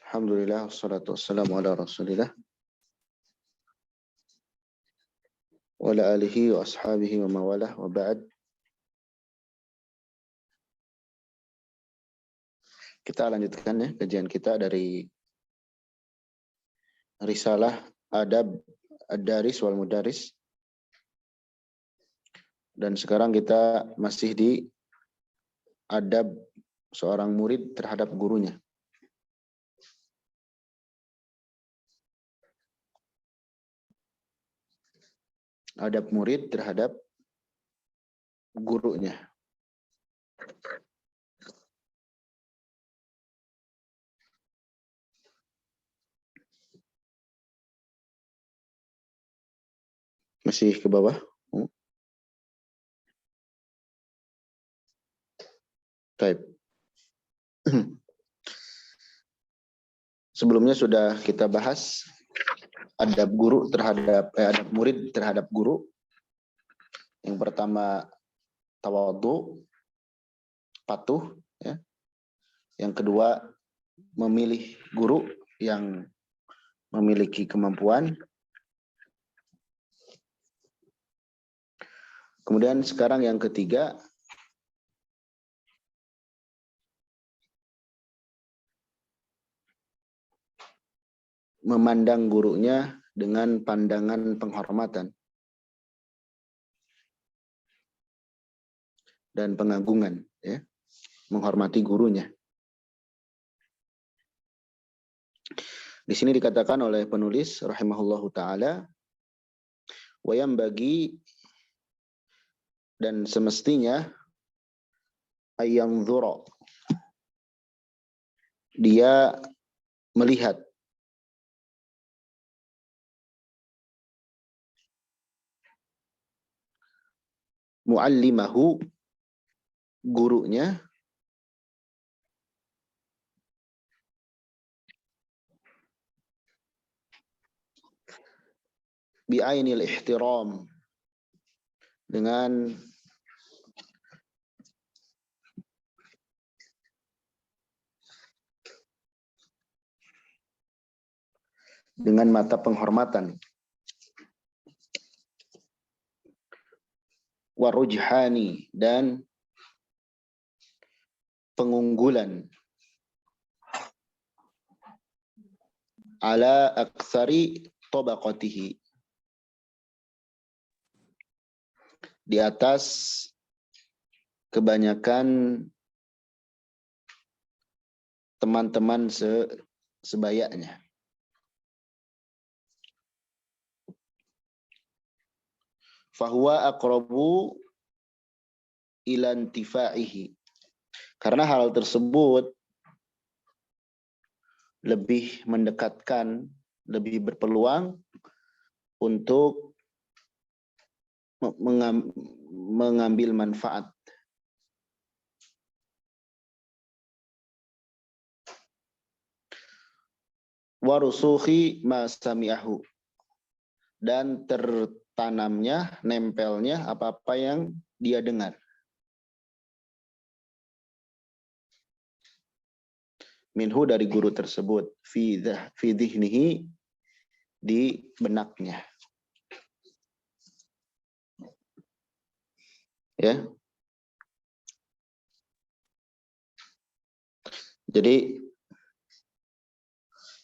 Alhamdulillah, wassalatu wassalamu ala rasulillah wa ala alihi wa ashabihi wa mawalah wa ba'd. Kita lanjutkan ya kajian kita dari Risalah Adab Ad-Daris wal Mudaris. Dan sekarang kita masih di adab seorang murid terhadap gurunya. Adab murid terhadap gurunya. Masih ke bawah? Baik. Sebelumnya sudah kita bahas adab guru terhadap adab murid terhadap guru. Yang pertama tawadhu, patuh ya. Yang kedua memilih guru yang memiliki kemampuan. Kemudian sekarang yang ketiga memandang gurunya dengan pandangan penghormatan dan pengagungan ya, menghormati gurunya. Di sini dikatakan oleh penulis rahimahullahu taala, wa yambagi, dan semestinya ayanzura, dia melihat muallimahu, gurunya, bi'ainil ihtiram, dengan mata penghormatan, warujhani, dan pengunggulan, ala aktsari tabaqatihi, di atas kebanyakan teman-teman sebayanya. Fahuwa aqrabu ila intifaihi, karena hal tersebut lebih mendekatkan, lebih berpeluang untuk mengambil manfaat. Warusukhi ma sami'ahu, dan tertanamnya, nempelnya apa-apa yang dia dengar. Minhu, dari guru tersebut, fi dhihnihi, di benaknya. Ya. Jadi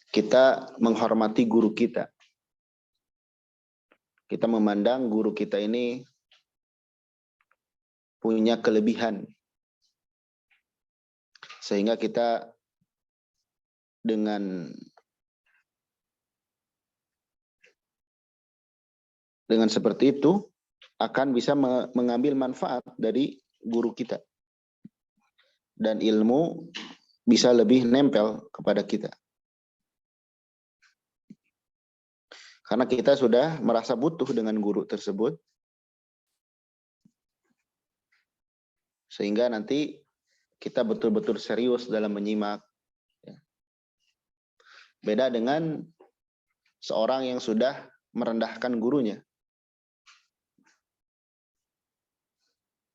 kita menghormati guru kita. Kita memandang guru kita ini punya kelebihan, sehingga kita dengan seperti itu akan bisa mengambil manfaat dari guru kita, dan ilmu bisa lebih nempel kepada kita. Karena kita sudah merasa butuh dengan guru tersebut, sehingga nanti kita betul-betul serius dalam menyimak. Beda dengan seorang yang sudah merendahkan gurunya.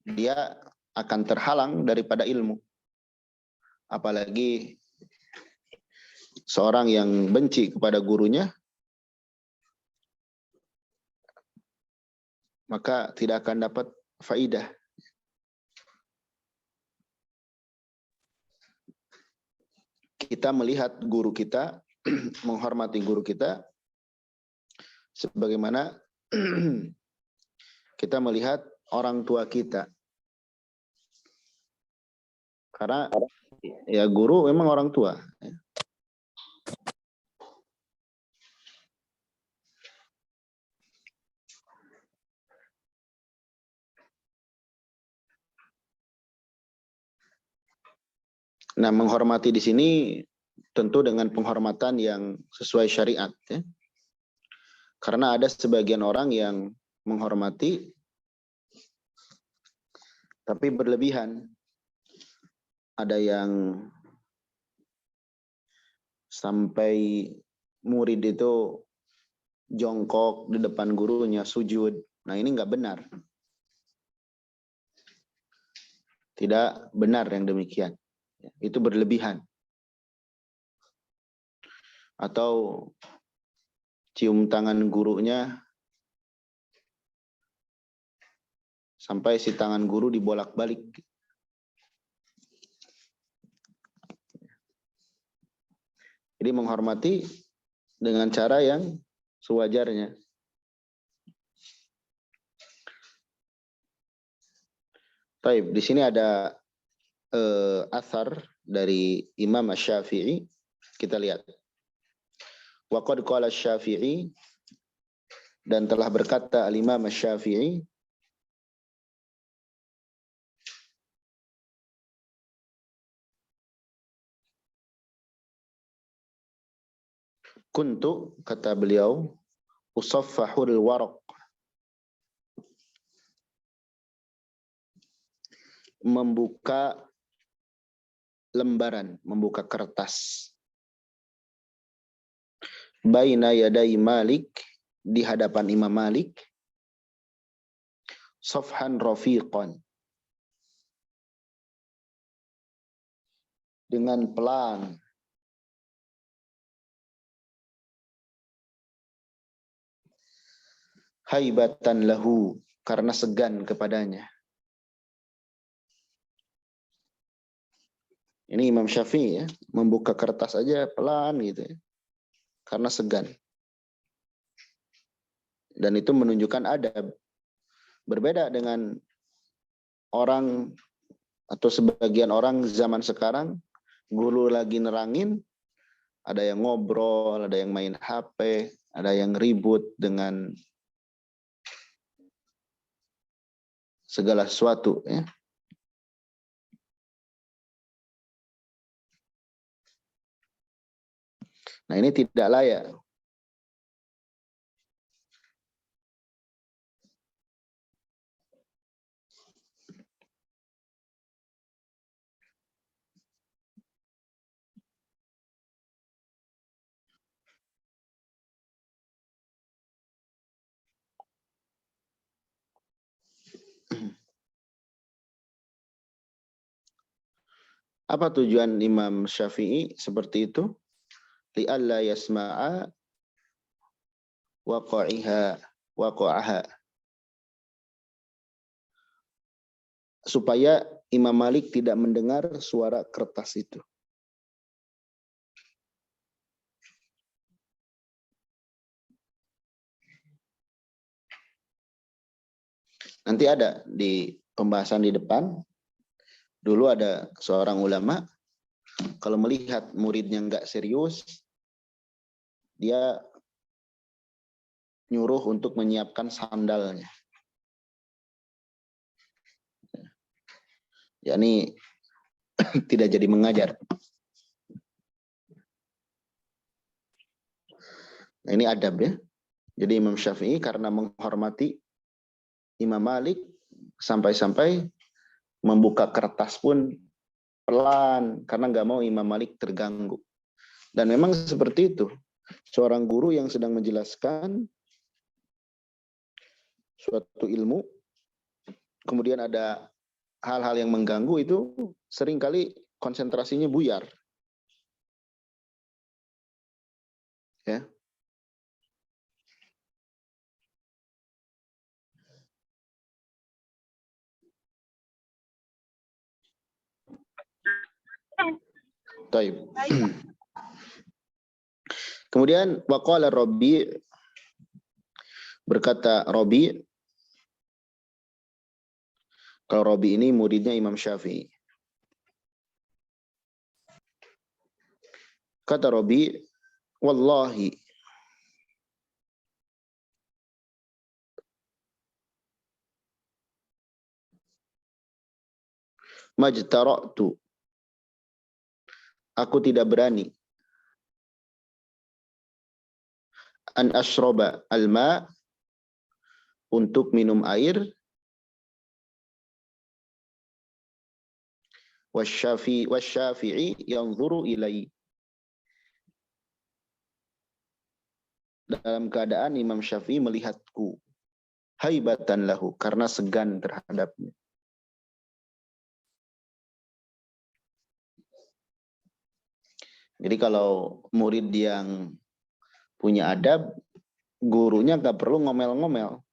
Dia akan terhalang daripada ilmu. Apalagi seorang yang benci kepada gurunya, maka tidak akan dapat faidah. Kita melihat guru kita, menghormati guru kita, sebagaimana kita melihat orang tua kita. Karena ya guru memang orang tua. Nah, menghormati di sini tentu dengan penghormatan yang sesuai syariat, ya. Karena ada sebagian orang yang menghormati tapi berlebihan. Ada yang sampai murid itu jongkok di depan gurunya, sujud. Nah, ini nggak benar. Tidak benar yang demikian. Itu berlebihan. Atau cium tangan gurunya sampai si tangan guru dibolak-balik. Jadi menghormati dengan cara yang sewajarnya. Baik, di sini ada athar dari Imam Asy-Syafi'i. Kita lihat. Wa qad qala Asy-Syafi'i, dan telah berkata Al-Imam Asy-Syafi'i, kuntu, kata beliau, usaffahul waraq, membuka lembaran, membuka kertas, baina yadai Malik, di hadapan Imam Malik, safhan rafiqan, dengan pelan, haibatan lahu, karena segan kepadanya. Ini Imam Syafi'i, ya, membuka kertas aja pelan gitu, ya, karena segan. Dan itu menunjukkan adab. Berbeda dengan orang atau sebagian orang zaman sekarang, guru lagi nerangin, ada yang ngobrol, ada yang main HP, ada yang ribut dengan segala sesuatu, ya. Nah, ini tidak layak. Apa tujuan Imam Syafi'i seperti itu? Li'alla yasma'a waqa'aha. Supaya Imam Malik tidak mendengar suara kertas itu. Nanti ada di pembahasan di depan. Dulu ada seorang ulama, kalau melihat muridnya nggak serius, dia nyuruh untuk menyiapkan sandalnya. Yani tidak jadi mengajar. Nah, ini adab, ya. Jadi Imam Syafi'i karena menghormati Imam Malik, sampai-sampai membuka kertas pun pelan, karena nggak mau Imam Malik terganggu. Dan memang seperti itu. Seorang guru yang sedang menjelaskan suatu ilmu, kemudian ada hal-hal yang mengganggu itu seringkali konsentrasinya buyar. Ya. Taib. Kemudian waqala Rabi, berkata Rabi, kalau Rabi ini muridnya Imam Syafi'i. Kata Rabi, wallahi majtara'tu, aku tidak berani an ashraba alma, untuk minum air, wasyafi'i yanzuru ilai, dalam keadaan Imam Syafi'i melihatku, haibatan lahu, karena segan terhadapnya. Jadi kalau murid yang punya adab, gurunya nggak perlu ngomel-ngomel.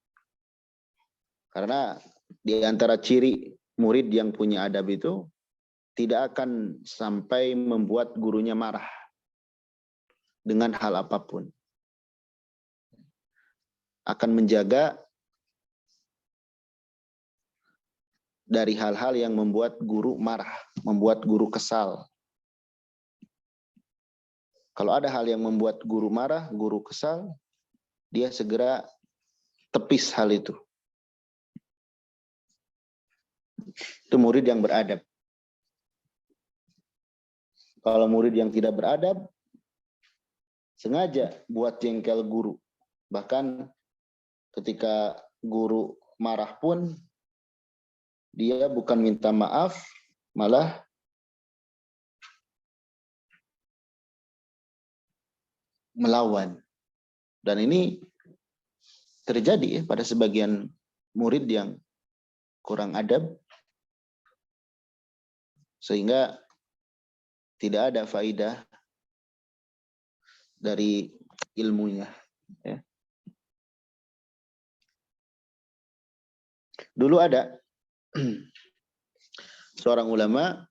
Karena di antara ciri murid yang punya adab itu tidak akan sampai membuat gurunya marah dengan hal apapun. Akan menjaga dari hal-hal yang membuat guru marah, membuat guru kesal. Kalau ada hal yang membuat guru marah, guru kesal, dia segera tepis hal itu. Itu murid yang beradab. Kalau murid yang tidak beradab, sengaja buat jengkel guru. Bahkan ketika guru marah pun, dia bukan minta maaf, malah melawan. Dan ini terjadi ya pada sebagian murid yang kurang adab, sehingga tidak ada faidah dari ilmunya. Ya. Dulu ada seorang ulama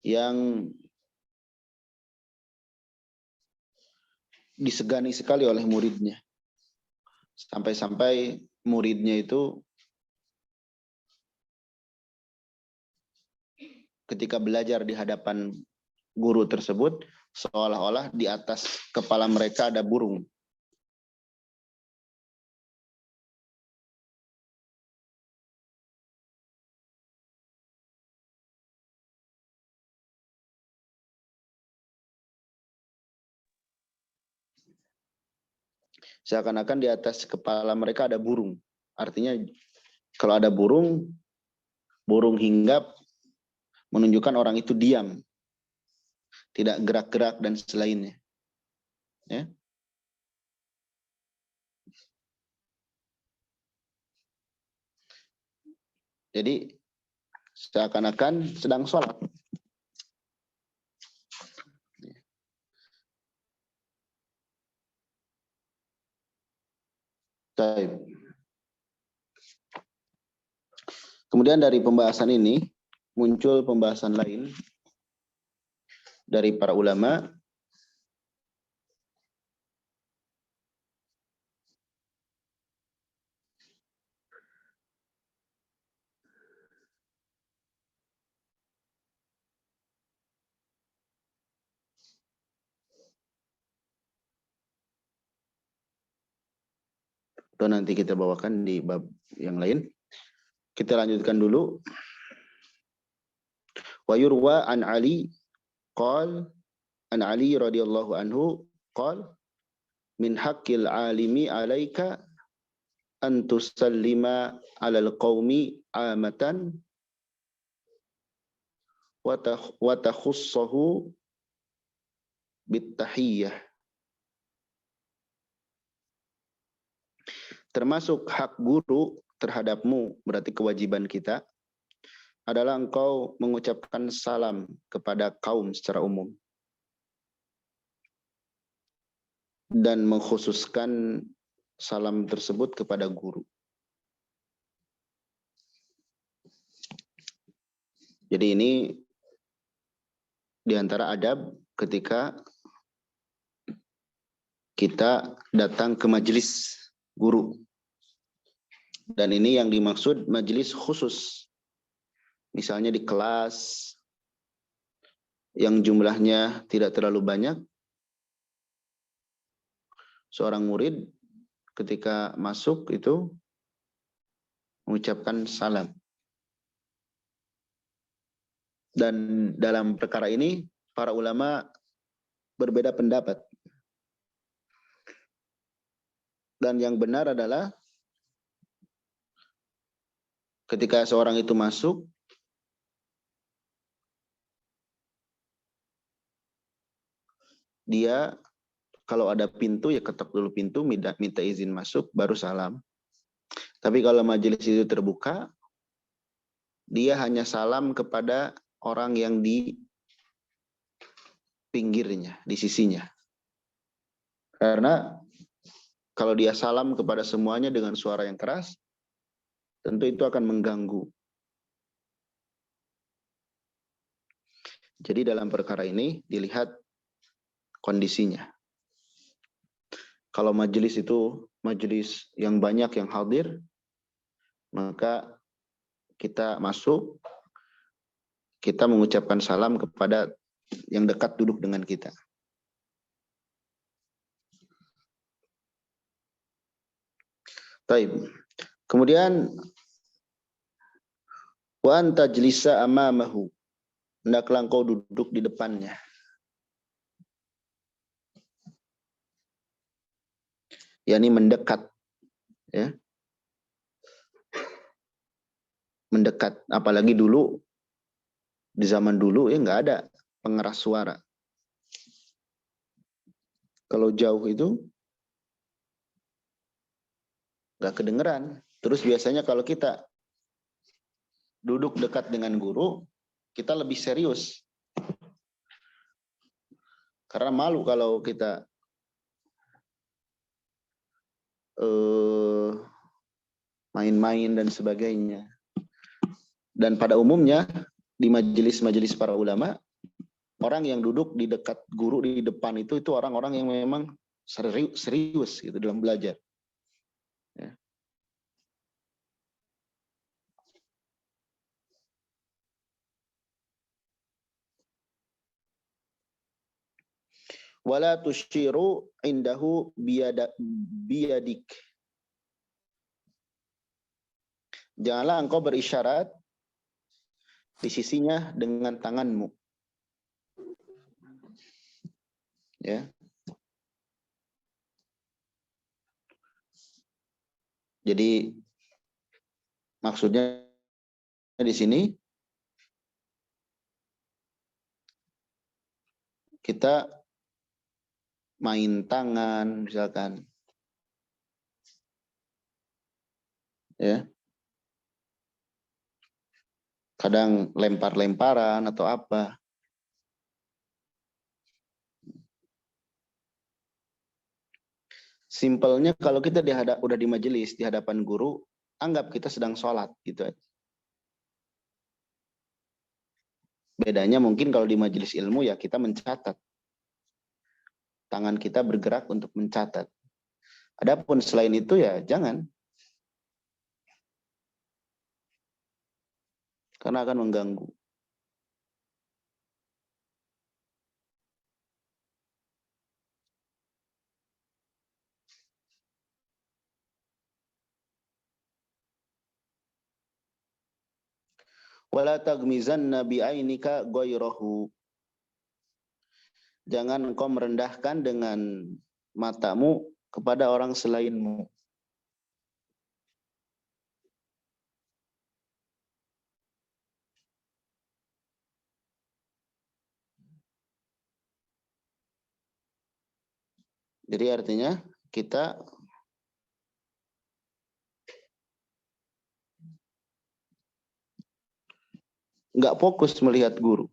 yang disegani sekali oleh muridnya. Sampai-sampai muridnya itu ketika belajar di hadapan guru tersebut, seolah-olah di atas kepala mereka ada burung. Seakan-akan di atas kepala mereka ada burung. Artinya kalau ada burung, burung hinggap menunjukkan orang itu diam, tidak gerak-gerak dan selainnya. Ya. Jadi seakan-akan sedang sholat. Baik. Kemudian dari pembahasan ini muncul pembahasan lain dari para ulama atau nanti kita bawakan di bab yang lain. Kita lanjutkan dulu. Wa yurwa an Ali qal an Ali radhiyallahu anhu qal min haqqil alimi alaika an tusallima 'alal qaumi amatan wa takhussahu bit tahiyyah. termasuk hak guru terhadapmu, berarti kewajiban kita, adalah engkau mengucapkan salam kepada kaum secara umum. Dan mengkhususkan salam tersebut kepada guru. Jadi ini di antara adab ketika kita datang ke majelis guru. Dan ini yang dimaksud majelis khusus. Misalnya di kelas yang jumlahnya tidak terlalu banyak, seorang murid ketika masuk itu mengucapkan salam. Dan dalam perkara ini para ulama berbeda pendapat. Dan yang benar adalah ketika seorang itu masuk, dia kalau ada pintu ya ketok dulu pintu, minta izin masuk, baru salam. Tapi kalau majelis itu terbuka, dia hanya salam kepada orang yang di pinggirnya, di sisinya. Karena kalau dia salam kepada semuanya dengan suara yang keras, tentu itu akan mengganggu. Jadi dalam perkara ini dilihat kondisinya. Kalau majelis itu majelis yang banyak yang hadir, maka kita masuk, kita mengucapkan salam kepada yang dekat duduk dengan kita. Taib. Kemudian wa anta jlisa amamahu. Hendaklah engkau duduk di depannya. yakni mendekat, ya, mendekat. Apalagi dulu, di zaman dulu ya nggak ada pengeras suara. Kalau jauh itu nggak kedengeran. Terus biasanya kalau kita duduk dekat dengan guru, kita lebih serius. Karena malu kalau kita main-main dan sebagainya. Dan pada umumnya di majelis-majelis para ulama, orang yang duduk di dekat guru di depan itu orang-orang yang memang serius gitu dalam belajar. Ya. Wala tusyiru indahu biyadik. Janganlah engkau berisyarat di sisinya dengan tanganmu. Ya. Jadi maksudnya di sini kita main tangan misalkan, ya, kadang lempar-lemparan atau apa. Simpelnya kalau kita udah di majelis di hadapan guru, anggap kita sedang sholat gitu aja. Bedanya mungkin kalau di majelis ilmu ya kita mencatat. Tangan kita bergerak untuk mencatat. Adapun selain itu ya jangan. Karena akan mengganggu. Wala tagmizanna bi'ainika ghairahu. Jangan engkau merendahkan dengan matamu kepada orang selainmu. Jadi artinya kita nggak fokus melihat guru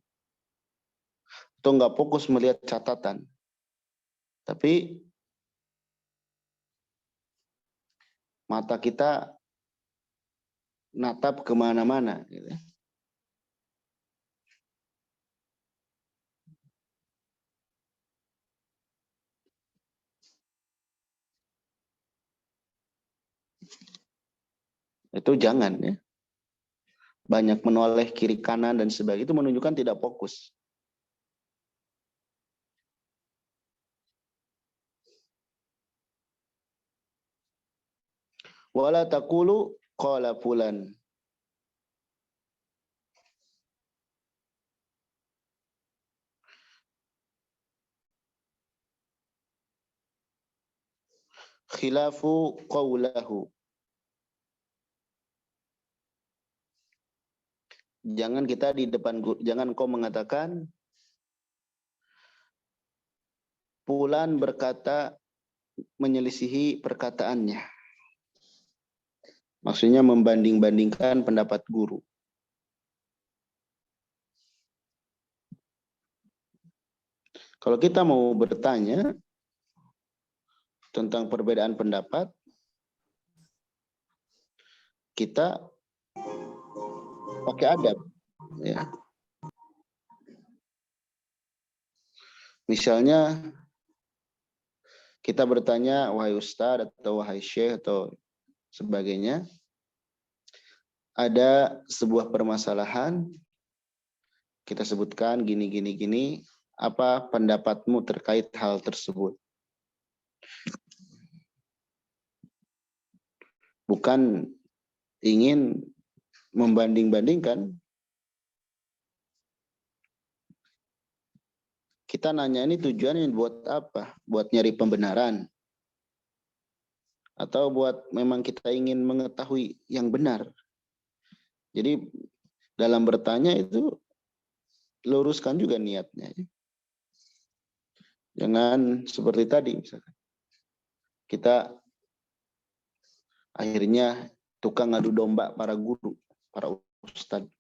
atau nggak fokus melihat catatan, tapi mata kita natap kemana-mana. Gitu. Itu jangan ya. Banyak menoleh kiri kanan dan sebagainya, itu menunjukkan tidak fokus. Wala taqulu qala fulan. Khilafu qawlahu. Jangan kita di depan, jangan kau mengatakan fulan berkata menyelisihi perkataannya. Maksudnya membanding-bandingkan pendapat guru. Kalau kita mau bertanya tentang perbedaan pendapat, kita pakai adab. Ya. Misalnya kita bertanya, wahai Ustadz atau wahai Syekh atau sebagainya, ada sebuah permasalahan, kita sebutkan gini, apa pendapatmu terkait hal tersebut? Bukan ingin membanding-bandingkan. Kita nanya ini tujuannya buat apa? Buat nyari pembenaran? Atau buat memang kita ingin mengetahui yang benar? Jadi dalam bertanya itu luruskan juga niatnya. Jangan seperti tadi misalkan. Kita akhirnya tukang adu domba para guru, para ustadz.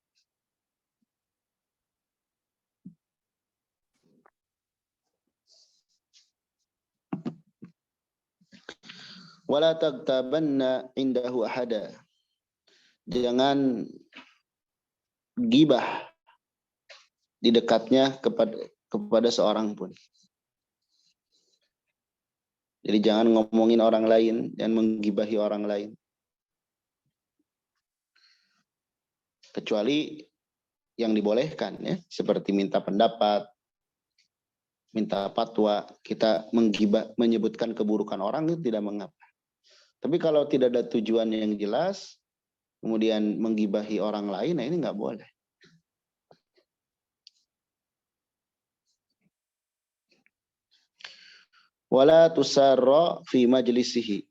Wala tagtabanna indahu ahada. Jangan gibah di dekatnya kepada seorang pun. Jadi jangan ngomongin orang lain dan menggibahi orang lain. Kecuali yang dibolehkan ya, seperti minta pendapat, minta fatwa, kita menggibah, menyebutkan keburukan orang itu tidak mengapa. Tapi kalau tidak ada tujuan yang jelas, kemudian menggibahi orang lain, nah ini nggak boleh. Wala tusarra fi majlisihi.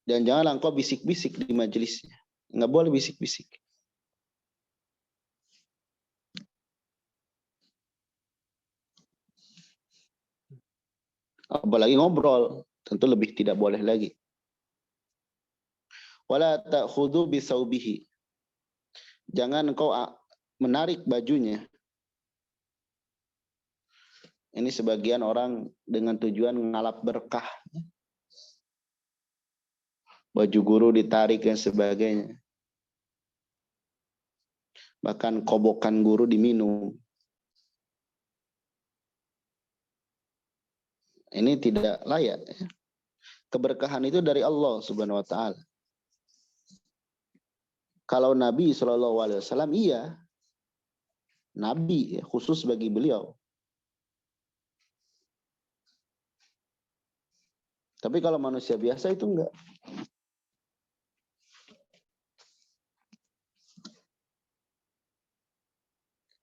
Dan janganlah engkau bisik-bisik di majelisnya. Nggak boleh bisik-bisik. Apalagi ngobrol, tentu lebih tidak boleh lagi. Wala ta'khudhu bisaubihi. Jangan engkau menarik bajunya. Ini sebagian orang dengan tujuan ngalap berkah. Baju guru ditarik dan sebagainya. Bahkan kobokan guru diminum. Ini tidak layak. Keberkahan itu dari Allah Subhanahu wa taala. Kalau Nabi SAW iya. Nabi khusus bagi beliau. Tapi kalau manusia biasa itu enggak.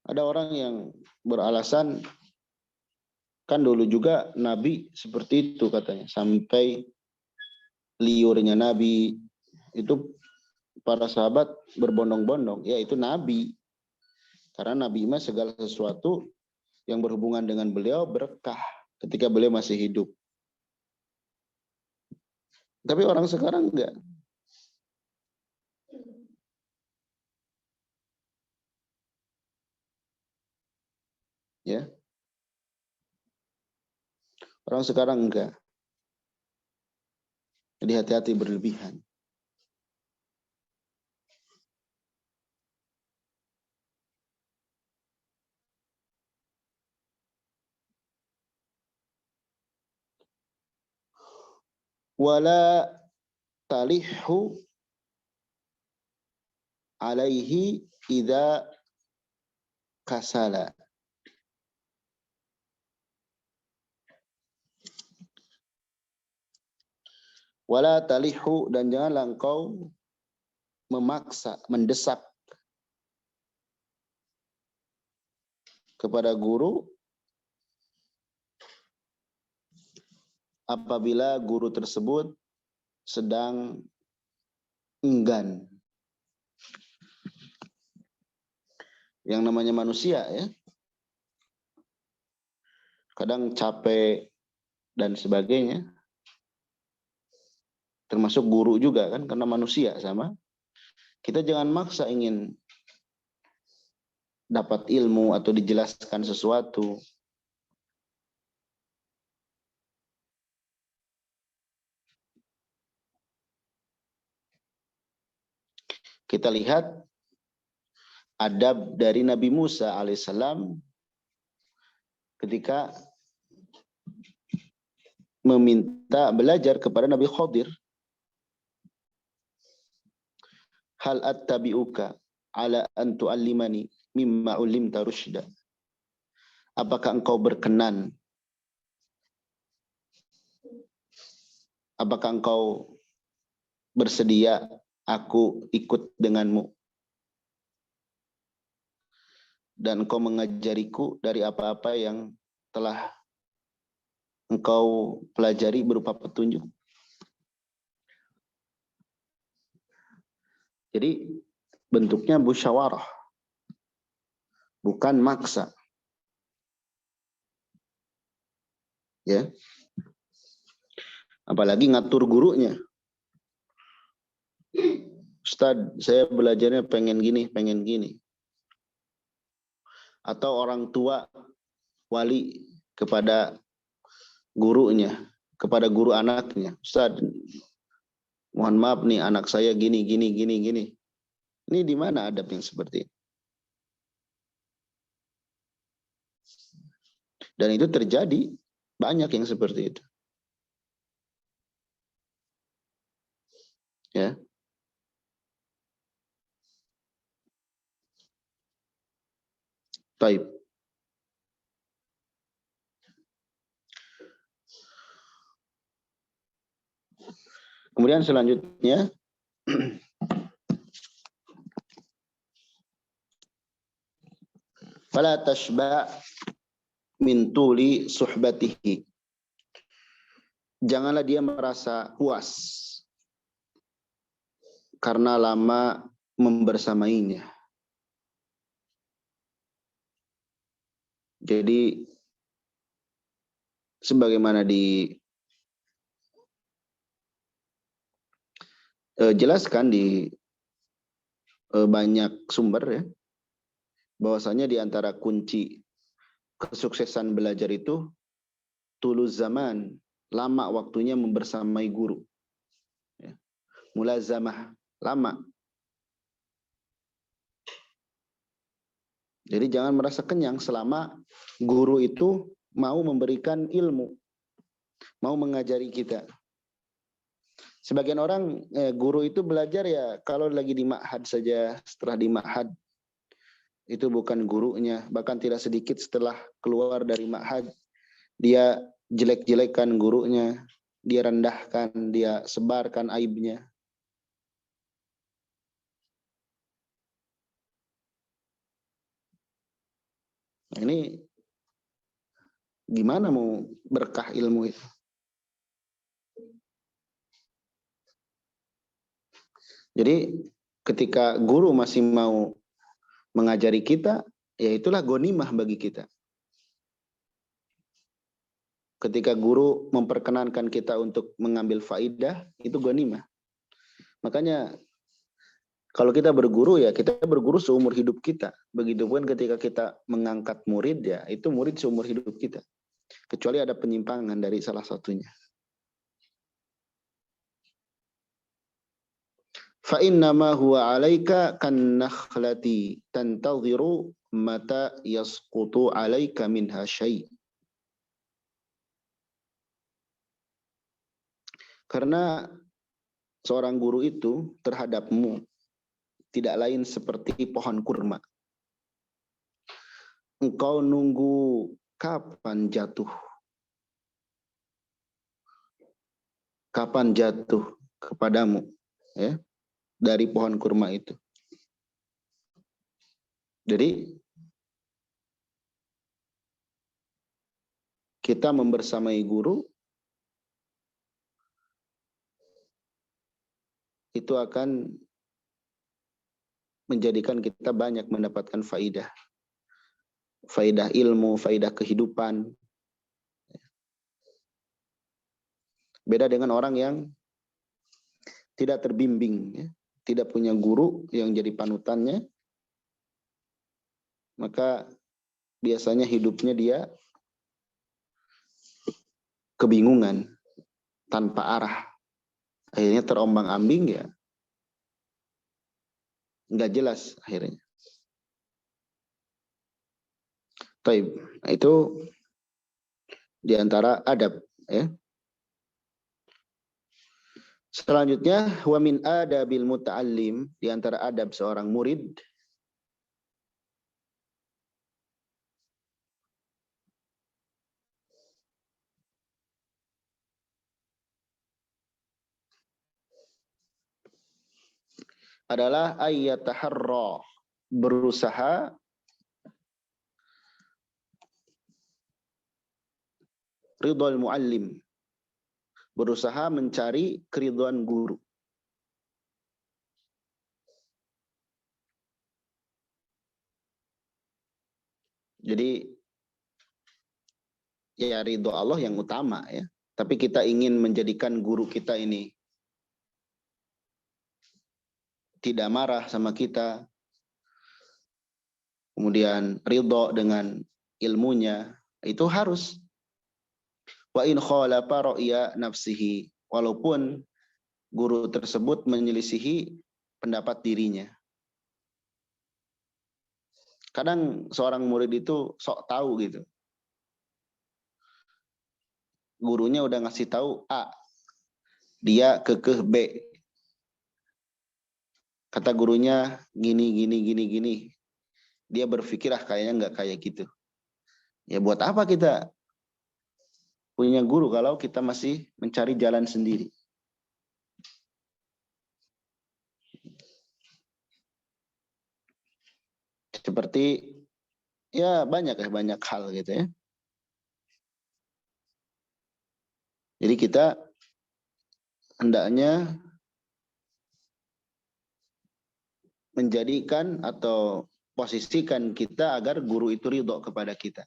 Ada orang yang beralasan, kan dulu juga Nabi seperti itu katanya. Sampai liurnya Nabi, itu para sahabat berbondong-bondong. Ya itu Nabi. Karena Nabi mah segala sesuatu yang berhubungan dengan beliau berkah ketika beliau masih hidup. Tapi orang sekarang enggak. Ya. Orang sekarang enggak. Jadi hati-hati berlebihan. Wala talihu alaihi idza kasala. Wala talihu, dan janganlah engkau memaksa, mendesak kepada guru apabila guru tersebut sedang enggan. Yang namanya manusia ya, kadang capek dan sebagainya, termasuk guru juga kan, karena manusia sama. Kita jangan maksa ingin dapat ilmu atau dijelaskan sesuatu. Kita lihat adab dari Nabi Musa alaihissalam ketika meminta belajar kepada Nabi Khadir. Hal attabi'uka ala an tu'allimani mimma ulimta rusyda. Apakah engkau berkenan? Apakah engkau bersedia aku ikut denganmu dan engkau mengajariku dari apa-apa yang telah engkau pelajari berupa petunjuk? Jadi bentuknya musyawarah, bukan maksa. Ya. Apalagi ngatur gurunya. Ustadz, saya belajarnya pengen gini. Atau orang tua wali kepada gurunya, kepada guru anaknya. Ustadz, mohon maaf nih anak saya gini. Ini di mana adab yang seperti ini? Dan itu terjadi, banyak yang seperti itu. Ya. Baik. Kemudian selanjutnya fala tashba min tuli suhbatihi. Janganlah dia merasa puas karena lama membersamainya. Jadi sebagaimana dijelaskan di banyak sumber ya, bahwasanya di antara kunci kesuksesan belajar itu tuluz zaman, lama waktunya membersamai guru. Ya. Mulazamah, lama. Jadi jangan merasa kenyang selama guru itu mau memberikan ilmu, mau mengajari kita. Sebagian orang guru itu belajar ya kalau lagi di ma'had saja, setelah di ma'had itu bukan gurunya, bahkan tidak sedikit setelah keluar dari ma'had dia jelek-jelekan gurunya, dia rendahkan, dia sebarkan aibnya. Nah, ini gimana mau berkah ilmu itu? Jadi ketika guru masih mau mengajari kita, ya itulah ghanimah bagi kita. Ketika guru memperkenankan kita untuk mengambil faidah, itu ghanimah. Makanya Kalau kita berguru ya kita berguru seumur hidup kita. Begitupun ketika kita mengangkat murid ya itu murid seumur hidup kita. Kecuali ada penyimpangan dari salah satunya. Fa innama huwa 'alaika kan nakhlati tantadhiru mata yasqutu 'alaika minha syai'. Karena seorang guru itu terhadapmu tidak lain seperti pohon kurma. Engkau nunggu kapan jatuh kepadamu ya dari pohon kurma itu. Jadi kita membersamai guru itu akan menjadikan kita banyak mendapatkan faidah ilmu, faidah kehidupan. Beda dengan orang yang tidak terbimbing, ya, tidak punya guru yang jadi panutannya, maka biasanya hidupnya dia kebingungan, tanpa arah. Akhirnya terombang-ambing ya, nggak jelas akhirnya. Taib. Nah, itu diantara adab. Ya. Selanjutnya, wa min adabil muta'allim, diantara adab seorang murid, adalah ayyataharra, berusaha ridhal muallim, berusaha mencari keridhaan guru. Jadi ya ridho Allah yang utama ya. Tapi kita ingin menjadikan guru kita ini tidak marah sama kita, kemudian ridho dengan ilmunya, itu harus. Wa in khalafa ra'ya nafsihi, walaupun guru tersebut menyelisihi pendapat dirinya. Kadang seorang murid itu sok tahu gitu. Gurunya udah ngasih tahu A, dia kekeh B. Kata gurunya gini. Dia berpikir kayaknya nggak kayak gitu. Ya buat apa kita punya guru kalau kita masih mencari jalan sendiri. Seperti ya banyak hal gitu ya. Jadi kita hendaknya menjadikan atau posisikan kita agar guru itu ridho kepada kita.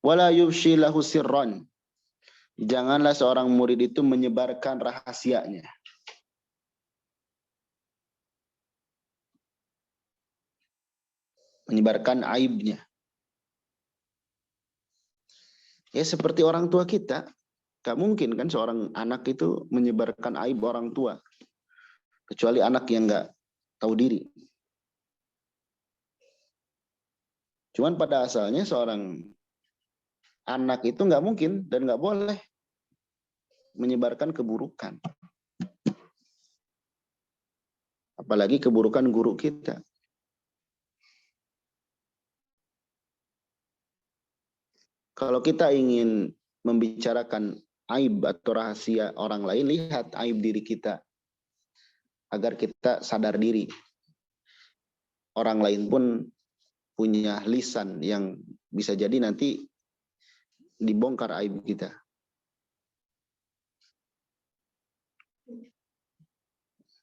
Wala yufshi lahu sirran. Janganlah seorang murid itu menyebarkan rahasianya. Menyebarkan aibnya. Ya seperti orang tua kita. Gak mungkin kan seorang anak itu menyebarkan aib orang tua. Kecuali anak yang gak tahu diri. Cuman pada asalnya seorang anak itu gak mungkin dan gak boleh menyebarkan keburukan. Apalagi keburukan guru kita. Kalau kita ingin membicarakan aib atau rahasia orang lain, lihat aib diri kita. Agar kita sadar diri. Orang lain pun punya lisan yang bisa jadi nanti dibongkar aib kita.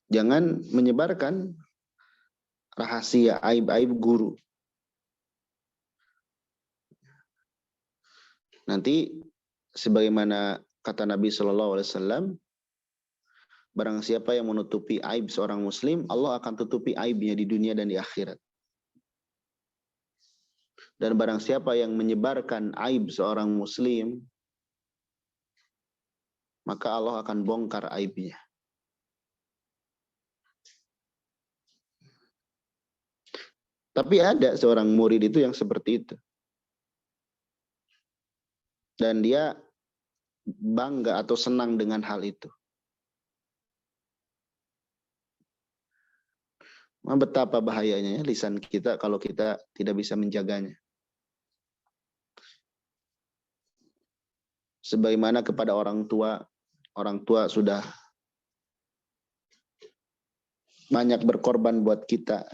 Jangan menyebarkan rahasia aib-aib guru. Nanti sebagaimana kata Nabi Shallallahu Alaihi Wasallam, barang siapa yang menutupi aib seorang muslim, Allah akan tutupi aibnya di dunia dan di akhirat. Dan barang siapa yang menyebarkan aib seorang muslim, maka Allah akan bongkar aibnya. Tapi ada seorang murid itu yang seperti itu. Dan dia bangga atau senang dengan hal itu. Betapa bahayanya lisan kita kalau kita tidak bisa menjaganya. Sebagaimana kepada orang tua sudah banyak berkorban buat kita.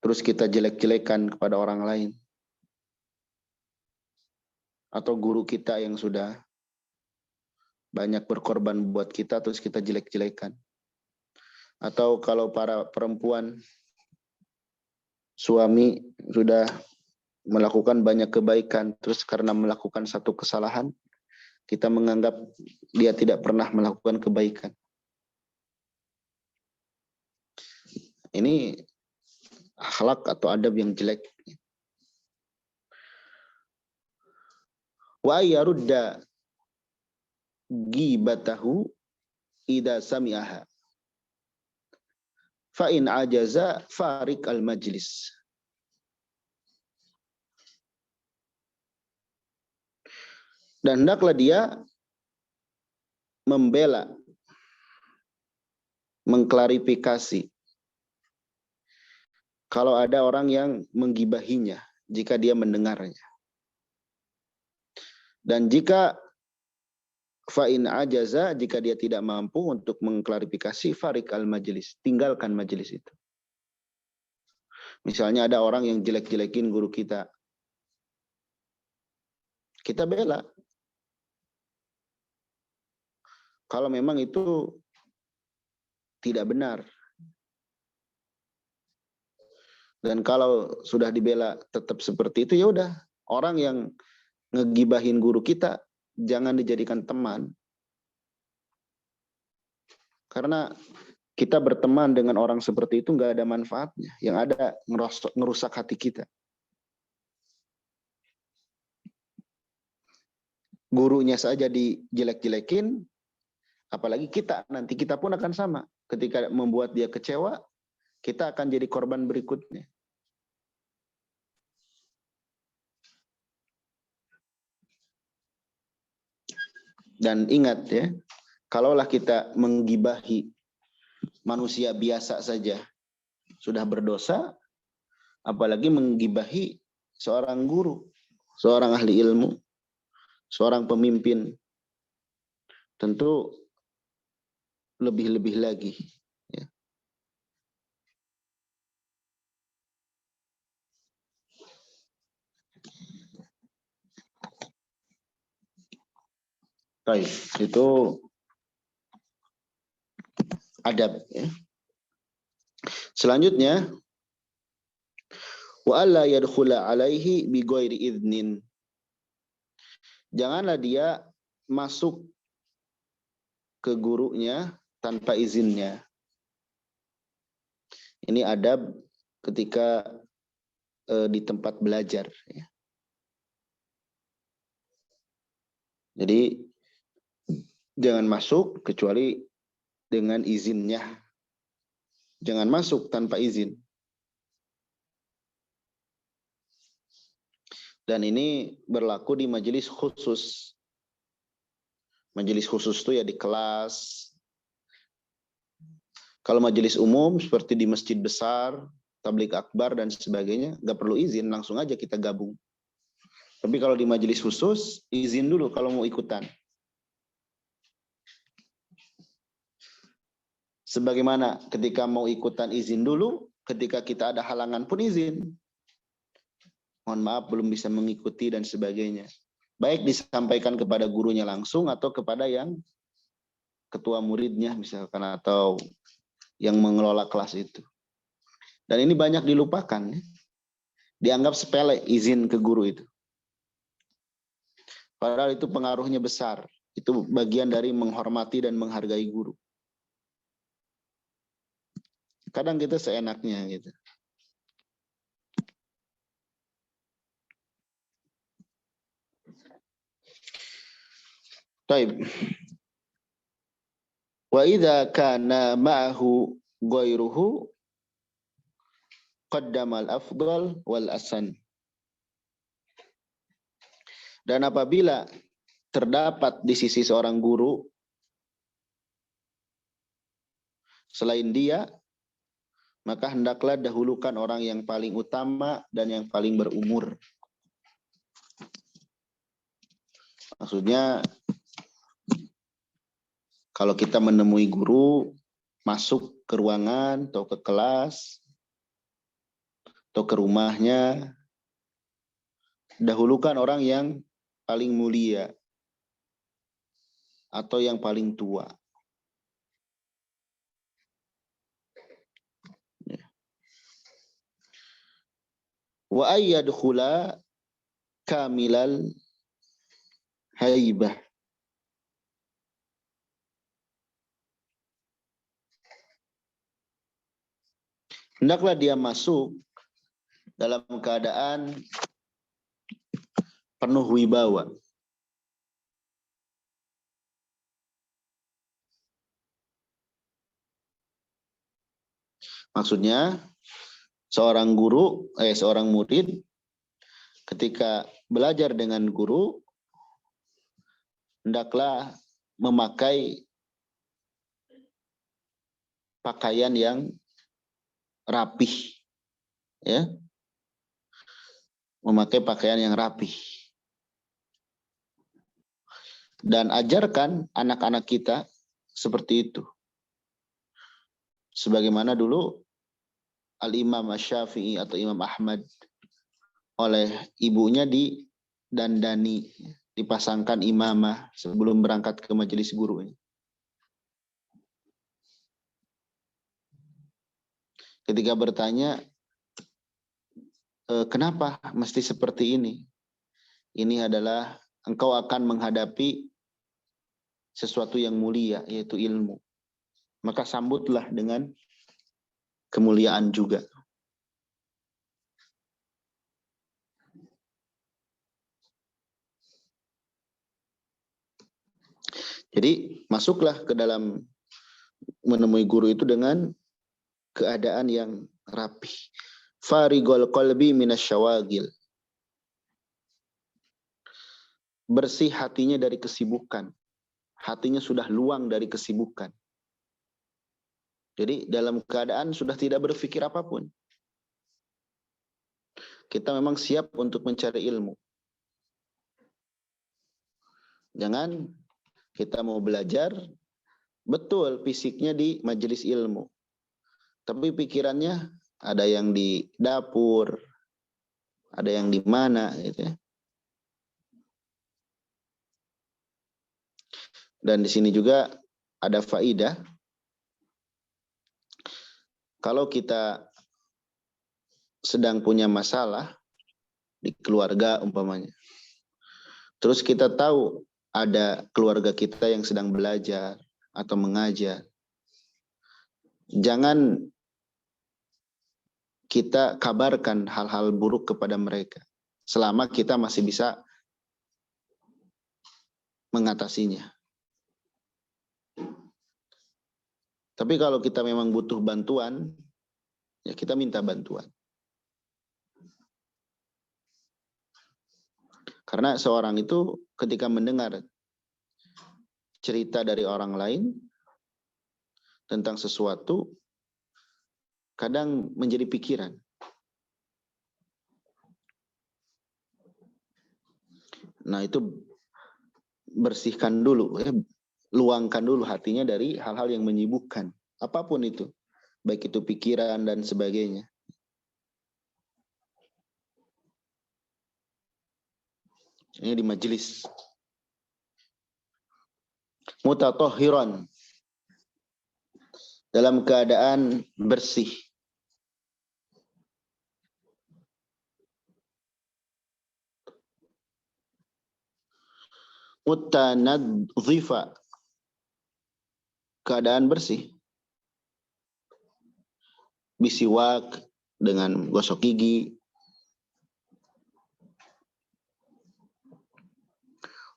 Terus kita jelek-jelekan kepada orang lain. Atau guru kita yang sudah banyak berkorban buat kita, terus kita jelek-jelekan. Atau kalau para perempuan, suami sudah melakukan banyak kebaikan, terus karena melakukan satu kesalahan, kita menganggap dia tidak pernah melakukan kebaikan. Ini akhlak atau adab yang jelek. Wa yarudda ghibatahu idza sami'aha. Fa in ajaza farik al majlis. Dan hendaklah dia membela, mengklarifikasi kalau ada orang yang menggibahinya jika dia mendengarnya. Dan jika fa'in ajaza, jika dia tidak mampu untuk mengklarifikasi, farik al majlis, tinggalkan majelis itu. Misalnya ada orang yang jelek-jelekin guru kita, kita bela. Kalau memang itu tidak benar. Dan kalau sudah dibela tetap seperti itu, ya udah, orang yang ngegibahin guru kita jangan dijadikan teman. Karena kita berteman dengan orang seperti itu nggak ada manfaatnya. Yang ada ngerusak hati kita. Gurunya saja dijelek-jelekin, apalagi kita. Nanti kita pun akan sama. Ketika membuat dia kecewa, kita akan jadi korban berikutnya. Dan ingat ya, kalaulah kita menggibahi manusia biasa saja sudah berdosa, apalagi menggibahi seorang guru, seorang ahli ilmu, seorang pemimpin, tentu lebih-lebih lagi. Ya. Baik, itu adab. Ya. Selanjutnya, wa alla yadkhula alaihi bi ghairi idznin. Janganlah dia masuk ke gurunya tanpa izinnya. Ini adab ketika di tempat belajar. Ya. Jadi jangan masuk kecuali dengan izinnya. Jangan masuk tanpa izin. Dan ini berlaku di majelis khusus. Majelis khusus itu ya di kelas. Kalau majelis umum seperti di masjid besar, tablik akbar dan sebagainya, nggak perlu izin, langsung aja kita gabung. Tapi kalau di majelis khusus, izin dulu kalau mau ikutan. Sebagaimana ketika mau ikutan izin dulu, ketika kita ada halangan pun izin. Mohon maaf belum bisa mengikuti dan sebagainya. Baik disampaikan kepada gurunya langsung atau kepada yang ketua muridnya misalkan atau yang mengelola kelas itu. Dan ini banyak dilupakan. Dianggap sepele izin ke guru itu. Padahal itu pengaruhnya besar. Itu bagian dari menghormati dan menghargai guru. Kadang kita seenaknya gitu. Baik. Wa idza kana ma'ahu ghairuhu qaddama al-afdal wal asan. Dan apabila terdapat di sisi seorang guru selain dia, maka hendaklah dahulukan orang yang paling utama dan yang paling berumur. Maksudnya, kalau kita menemui guru, masuk ke ruangan atau ke kelas, atau ke rumahnya, dahulukan orang yang paling mulia atau yang paling tua. Wa ayyadkhula kamilal haibah. Hendaklah dia masuk dalam keadaan penuh wibawa. Maksudnya, seorang murid ketika belajar dengan guru, hendaklah memakai pakaian yang rapih, ya, memakai pakaian yang rapih. Dan ajarkan anak-anak kita seperti itu. Sebagaimana dulu Al-Imam Asy-Syafi'i atau Imam Ahmad oleh ibunya didandani, dipasangkan imamah sebelum berangkat ke majelis guru. Ketika bertanya, kenapa mesti seperti ini? Ini adalah engkau akan menghadapi sesuatu yang mulia, yaitu ilmu. Maka sambutlah dengan kemuliaan juga. Jadi masuklah ke dalam menemui guru itu dengan keadaan yang rapih. Farigol qalbi minasyawagil. Bersih hatinya dari kesibukan. Hatinya sudah luang dari kesibukan. Jadi dalam keadaan sudah tidak berpikir apapun. Kita memang siap untuk mencari ilmu. Jangan kita mau belajar, betul fisiknya di majelis ilmu. Tapi pikirannya ada yang di dapur, ada yang di mana gitu ya. Dan di sini juga ada faidah. Kalau kita sedang punya masalah di keluarga umpamanya, terus kita tahu ada keluarga kita yang sedang belajar atau mengajar, jangan kita kabarkan hal-hal buruk kepada mereka selama kita masih bisa mengatasinya. Tapi kalau kita memang butuh bantuan, ya kita minta bantuan. Karena seorang itu ketika mendengar cerita dari orang lain tentang sesuatu, kadang menjadi pikiran. Nah itu bersihkan dulu, ya, luangkan dulu hatinya dari hal-hal yang menyibukkan. Apapun itu, baik itu pikiran dan sebagainya. Ini di majelis. Mutatahhiran, dalam keadaan bersih. Mutanadhifa, keadaan bersih. Bisiwak, dengan gosok gigi.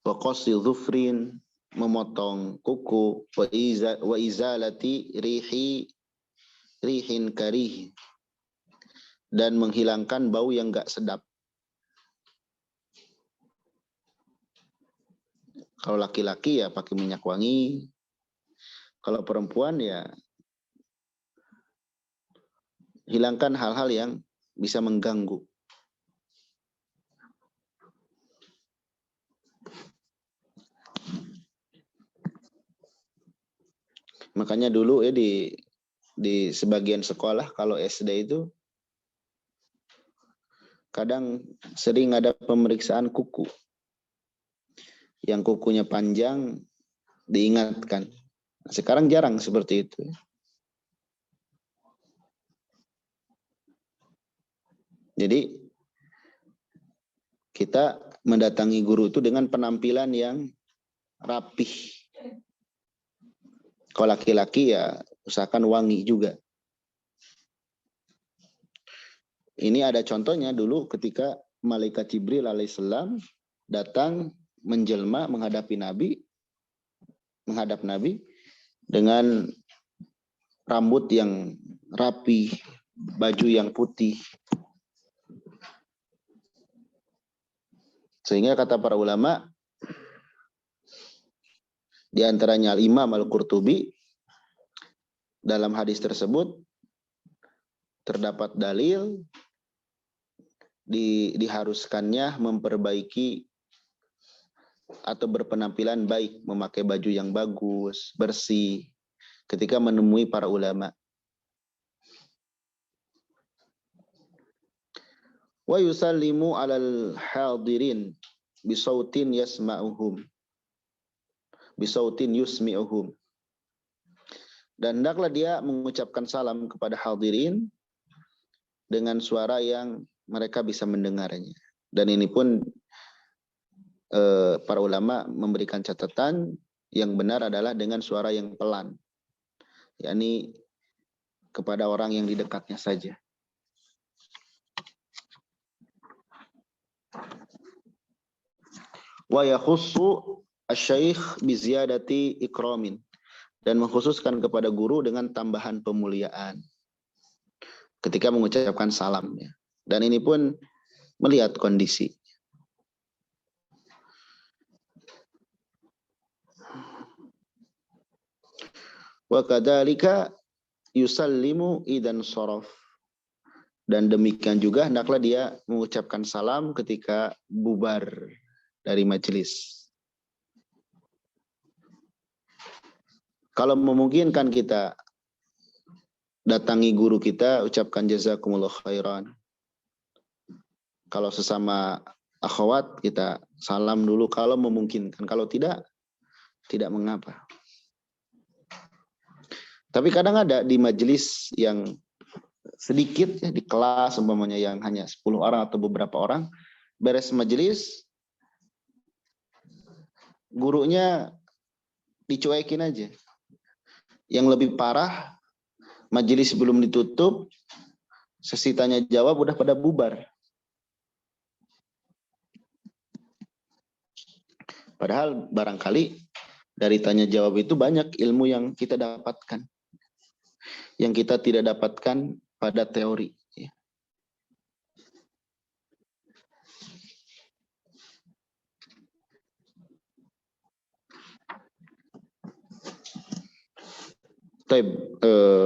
Wa qassi dhufrin, memotong kuku. Wa izalati rihin karih, dan menghilangkan bau yang enggak sedap. Kalau laki-laki ya pakai minyak wangi. Kalau perempuan ya hilangkan hal-hal yang bisa mengganggu. Makanya dulu ya di sebagian sekolah kalau SD itu kadang sering ada pemeriksaan kuku. Yang kukunya panjang diingatkan. Sekarang jarang seperti itu. Jadi kita mendatangi guru itu dengan penampilan yang rapih. Kalau laki-laki ya usahakan wangi juga. Ini ada contohnya dulu ketika Malaikat Jibril alaihissalam datang menjelma menghadap Nabi dengan rambut yang rapi, baju yang putih. Sehingga kata para ulama, di antaranya Imam Al-Qurtubi, dalam hadis tersebut terdapat dalil diharuskannya memperbaiki atau berpenampilan baik, memakai baju yang bagus, bersih, ketika menemui para ulama. Wa yusallimu 'alal hadirin bisautin yasma'uhum. Bisautin yusmi'uhum. Dan hendaklah dia mengucapkan salam kepada hadirin dengan suara yang mereka bisa mendengarnya. Dan ini pun para ulama memberikan catatan yang benar adalah dengan suara yang pelan. yakni kepada orang yang di dekatnya saja. Wa yakhussu asy-syaikh bi ziyadati ikramin, dan mengkhususkan kepada guru dengan tambahan pemuliaan ketika mengucapkan salamnya. Dan ini pun melihat kondisi. Wa kadzalika yusallimu idan sharaf, dan demikian juga hendaklah dia mengucapkan salam ketika bubar dari majelis. Kalau memungkinkan kita datangi guru kita, ucapkan jazakumullah khairan. Kalau sesama akhwat kita salam dulu kalau memungkinkan. Kalau tidak mengapa. Tapi kadang ada di majelis yang sedikit ya, di kelas umpamanya yang hanya 10 orang atau beberapa orang, beres majelis gurunya dicuekin aja. Yang lebih parah, majelis belum ditutup, sesi tanya jawab udah pada bubar. Padahal barangkali dari tanya jawab itu banyak ilmu yang kita dapatkan, yang kita tidak dapatkan pada teori.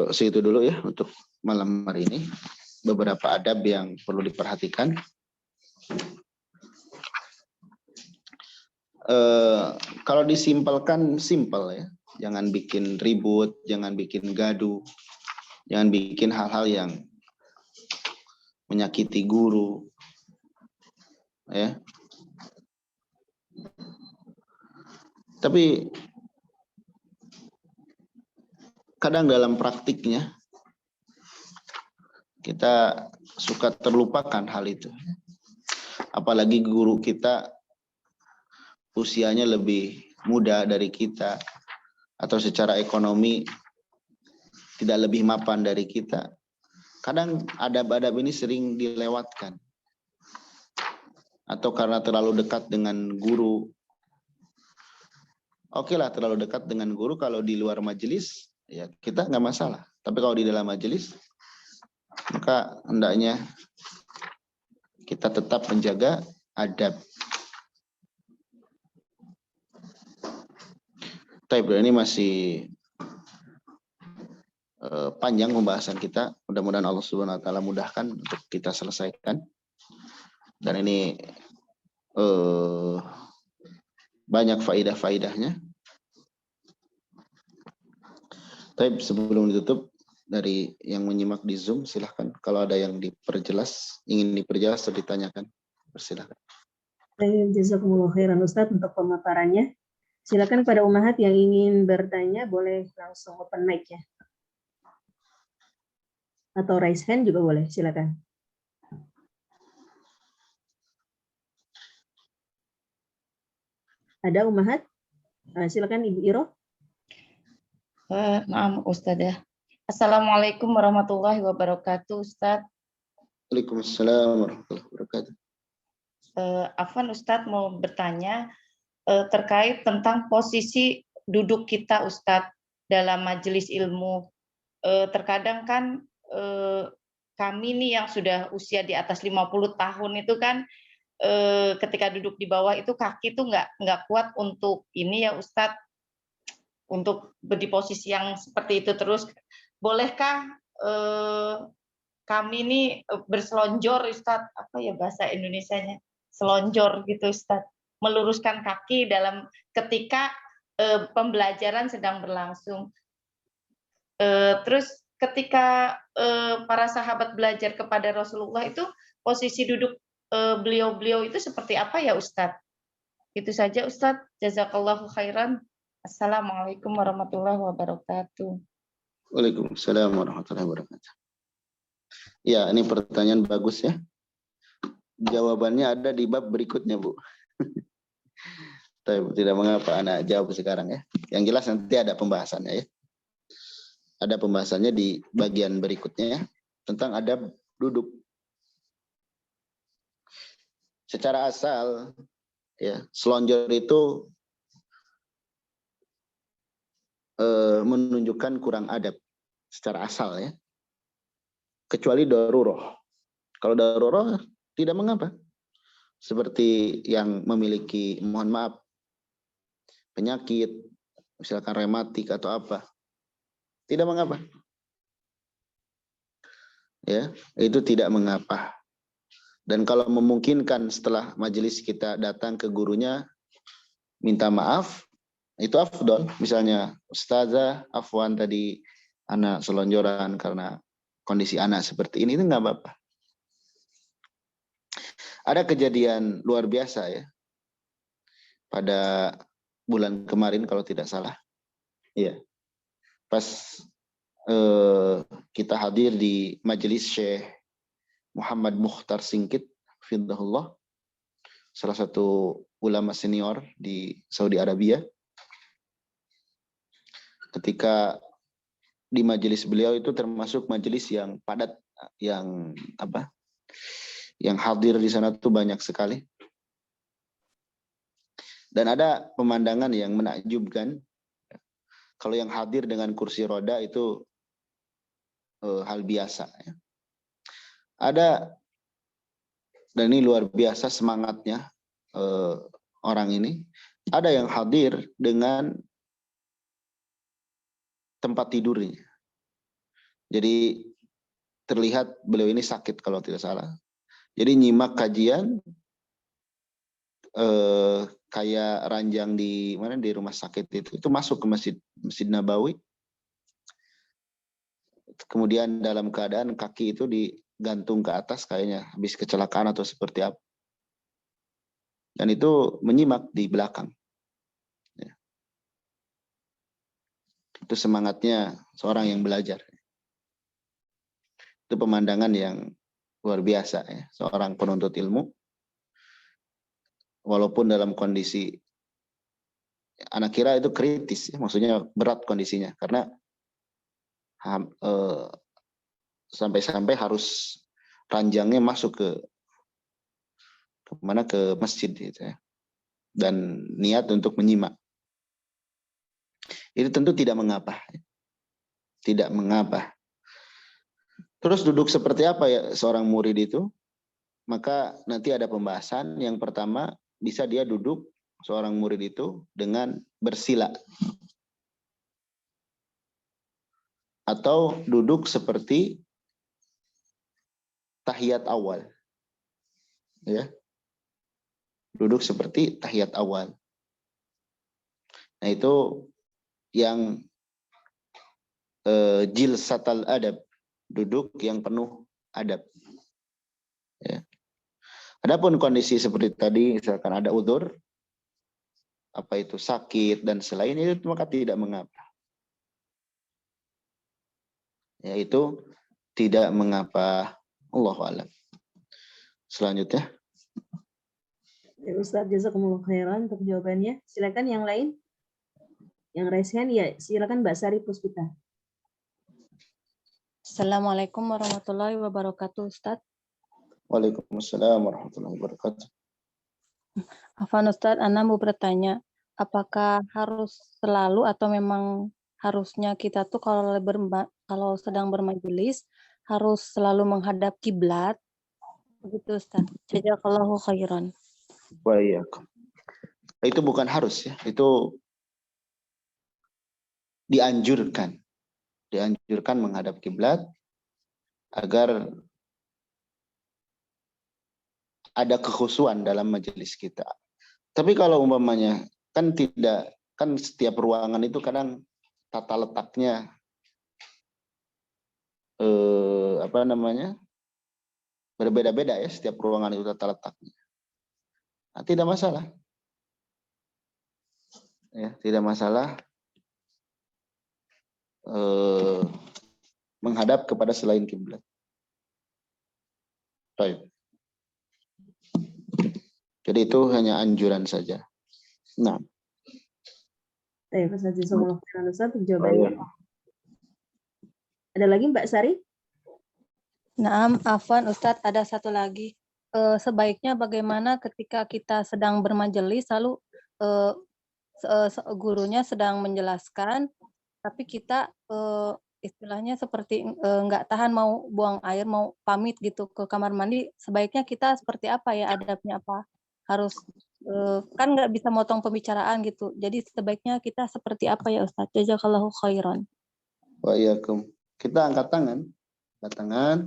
Segitu dulu ya untuk malam hari ini. Beberapa adab yang perlu diperhatikan. Kalau disimpelkan, simpel ya. Jangan bikin ribut, jangan bikin gaduh, jangan bikin hal-hal yang menyakiti guru. Ya. Tapi kadang dalam praktiknya kita suka terlupakan hal itu. Apalagi guru kita usianya lebih muda dari kita, atau secara ekonomi tidak lebih mapan dari kita. Kadang adab-adab ini sering dilewatkan. Atau karena terlalu dekat dengan guru. Oke lah, terlalu dekat dengan guru kalau di luar majelis, ya kita nggak masalah. Tapi kalau di dalam majelis, maka hendaknya kita tetap menjaga adab. Tapi ini masih panjang pembahasan kita. Mudah-mudahan Allah Subhanahu Wa Taala mudahkan untuk kita selesaikan. Dan ini banyak faidah-faidahnya. Tapi sebelum ditutup, dari yang menyimak di Zoom, silahkan. Kalau ada yang ingin diperjelas atau ditanyakan, persilahkan. Jazakumullah khairan Ustadz untuk pemaparannya. Silakan pada ummahat yang ingin bertanya, boleh langsung open mic ya. Atau raise hand juga boleh, silakan. Ada ummahat? Silakan Ibu Iro. Maaf Ustadz ya. Assalamualaikum warahmatullahi wabarakatuh Ustadz. Waalaikumsalam warahmatullahi wabarakatuh. Afwan Ustadz mau bertanya terkait tentang posisi duduk kita Ustadz dalam majelis ilmu. Terkadang kan kami nih yang sudah usia di atas 50 tahun itu kan ketika duduk di bawah itu kaki tuh nggak kuat untuk ini ya Ustadz, untuk di posisi yang seperti itu terus. Bolehkah kami ini berselonjor Ustadz, apa ya bahasa Indonesianya, selonjor gitu Ustadz, meluruskan kaki dalam ketika pembelajaran sedang berlangsung. Terus ketika para sahabat belajar kepada Rasulullah itu posisi duduk beliau-beliau itu seperti apa ya Ustadz? Itu saja Ustadz. Jazakallahu khairan. Assalamualaikum warahmatullahi wabarakatuh. Waalaikumsalam warahmatullahi wabarakatuh. Ya, ini pertanyaan bagus ya. Jawabannya ada di bab berikutnya, Bu. Tidak mengapa anak jawab sekarang ya. Yang jelas nanti ada pembahasannya ya. Ada pembahasannya di bagian berikutnya ya, tentang adab duduk. Secara asal ya, selonjor itu menunjukkan kurang adab secara asal ya. Kecuali darurah. Kalau darurah tidak mengapa. Seperti yang memiliki, mohon maaf, penyakit, misalkan rematik atau apa. Tidak mengapa. Ya, itu tidak mengapa. Dan kalau memungkinkan setelah majelis kita datang ke gurunya minta maaf, itu afdol. Misalnya, Ustazah, afwan tadi anak selonjoran karena kondisi anak seperti ini, itu nggak apa-apa. Ada kejadian luar biasa ya, pada bulan kemarin kalau tidak salah. Iya. Pas kita hadir di majelis Syekh Muhammad Mukhtar Singkit, fidahullah, salah satu ulama senior di Saudi Arabia. Ketika di majelis beliau itu termasuk majelis yang padat, yang apa? Yang hadir di sana tuh banyak sekali. Dan ada pemandangan yang menakjubkan. Kalau yang hadir dengan kursi roda itu hal biasa. Ya. Ada, dan ini luar biasa semangatnya orang ini. Ada yang hadir dengan tempat tidurnya. Jadi terlihat beliau ini sakit kalau tidak salah. Jadi nyimak kajian kayak ranjang di mana, di rumah sakit itu masuk ke Masjid Nabawi. Kemudian dalam keadaan kaki itu digantung ke atas, kayaknya habis kecelakaan atau seperti apa. Dan itu menyimak di belakang. Ya. Itu semangatnya seorang yang belajar. Itu pemandangan yang luar biasa ya, seorang penuntut ilmu. Walaupun dalam kondisi Anak kira itu kritis, maksudnya berat kondisinya karena sampai-sampai harus ranjangnya masuk ke masjid gitu ya, dan niat untuk menyimak. Itu tentu tidak mengapa. Tidak mengapa. Terus duduk seperti apa ya seorang murid itu? Maka nanti ada pembahasan. Yang pertama, bisa dia duduk seorang murid itu dengan bersila. Atau duduk seperti tahiyat awal. Ya. Duduk seperti tahiyat awal. Nah, itu yang jilsatal adab, duduk yang penuh adab. Ya. Adapun kondisi seperti tadi, misalkan ada udzur, apa itu sakit dan selainnya, itu maka tidak mengapa. Yaitu tidak mengapa. Allahu a'lam. Selanjutnya. Ya, Ustaz, jazakumullah khairan untuk jawabannya. Silakan yang lain. Yang raise hand, ya silakan Mbak Sari Puspita. Assalamualaikum warahmatullahi wabarakatuh, Ustaz. Waalaikumsalam warahmatullahi wabarakatuh. Afwan Ustaz, Ana mau bertanya, apakah harus selalu atau memang harusnya kita tuh kalau sedang bermajelis harus selalu menghadap kiblat? Begitu Ustaz. Jazakallahu khairan. Wa iyyakum. Itu bukan harus ya, itu dianjurkan. Dianjurkan menghadap kiblat agar ada kekhusyuan dalam majelis kita. Tapi kalau umpamanya kan setiap ruangan itu kadang tata letaknya berbeda-beda ya, setiap ruangan itu tata letaknya. Nah, tidak masalah. Ya, tidak masalah menghadap kepada selain kiblat. Baik. Jadi itu hanya anjuran saja. Nah. Baik, Ustaz, jazakumullah khairan Ustaz untuk jawabannya. Ada lagi Mbak Sari? Naam, afwan Ustadz, ada satu lagi. Sebaiknya bagaimana ketika kita sedang bermajelis lalu gurunya sedang menjelaskan, tapi kita istilahnya seperti nggak tahan mau buang air, mau pamit gitu ke kamar mandi, sebaiknya kita seperti apa ya adabnya, apa harus kan nggak bisa motong pembicaraan gitu. Jadi sebaiknya kita seperti apa ya Ustadz? Jazakallahu khairan. Wa iyyakum. Kita angkat tangan. Angkat tangan.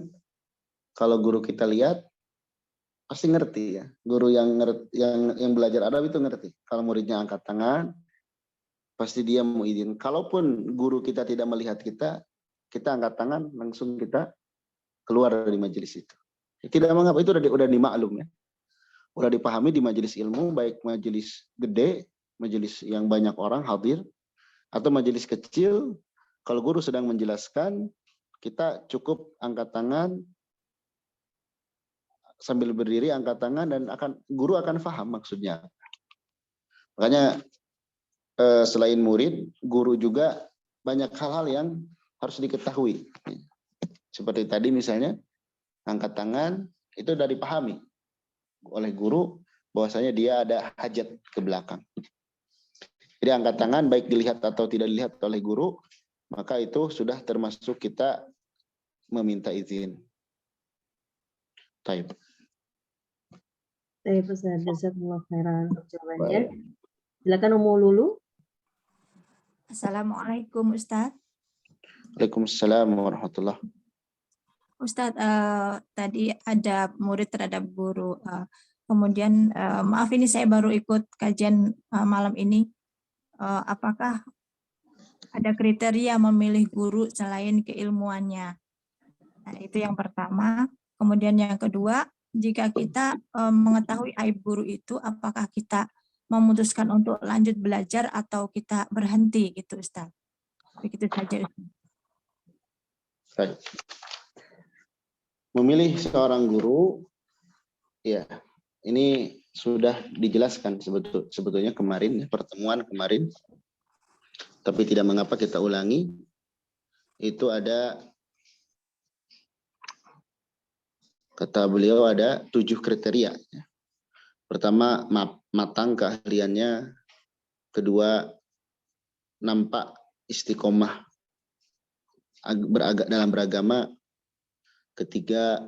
Kalau guru kita lihat pasti ngerti ya. Guru yang belajar adab itu ngerti. Kalau muridnya angkat tangan, pasti dia mau izin. Kalaupun guru kita tidak melihat kita angkat tangan, langsung kita keluar dari majelis itu. Tidak mengapa, itu udah dimaklum ya. Udah dipahami di majelis ilmu, baik majelis gede, majelis yang banyak orang hadir, atau majelis kecil. Kalau guru sedang menjelaskan, kita cukup angkat tangan, sambil berdiri angkat tangan, dan guru akan paham maksudnya. Makanya selain murid, guru juga banyak hal-hal yang harus diketahui. Seperti tadi misalnya, angkat tangan itu sudah dipahami oleh guru bahwasanya dia ada hajat ke belakang. Jadi angkat tangan baik dilihat atau tidak dilihat oleh guru, maka itu sudah termasuk kita meminta izin. Baik. Baik, Ustaz, jazakumullah khairan untuk jawabannya. Silakan Ummu Lulu. Assalamualaikum Ustadz. Waalaikumsalam warahmatullahi. Ustadz, tadi ada murid terhadap guru. Kemudian maaf ini saya baru ikut kajian malam ini. Apakah ada kriteria memilih guru selain keilmuannya? Nah, itu yang pertama. Kemudian yang kedua, jika kita mengetahui aib guru itu, apakah kita memutuskan untuk lanjut belajar atau kita berhenti gitu Ustaz? Begitu saja Ustaz. Baik. Memilih seorang guru, ya ini sudah dijelaskan sebetulnya kemarin, pertemuan kemarin, tapi tidak mengapa kita ulangi. Itu ada, kata beliau ada 7 kriteria. Pertama, matang keahliannya. Kedua, nampak istiqomah dalam beragama. Ketiga,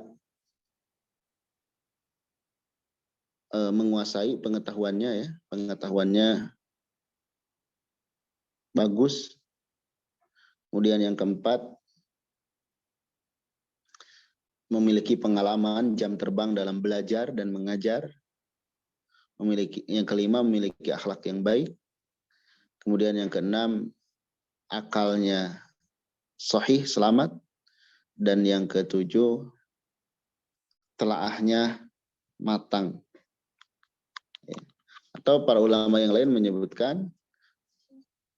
menguasai pengetahuannya, ya, pengetahuannya bagus. Kemudian yang keempat, memiliki pengalaman jam terbang dalam belajar dan mengajar. Yang kelima, memiliki akhlak yang baik. Kemudian yang keenam, akalnya sahih, selamat. Dan yang ketujuh, telaahnya matang. Atau para ulama yang lain menyebutkan,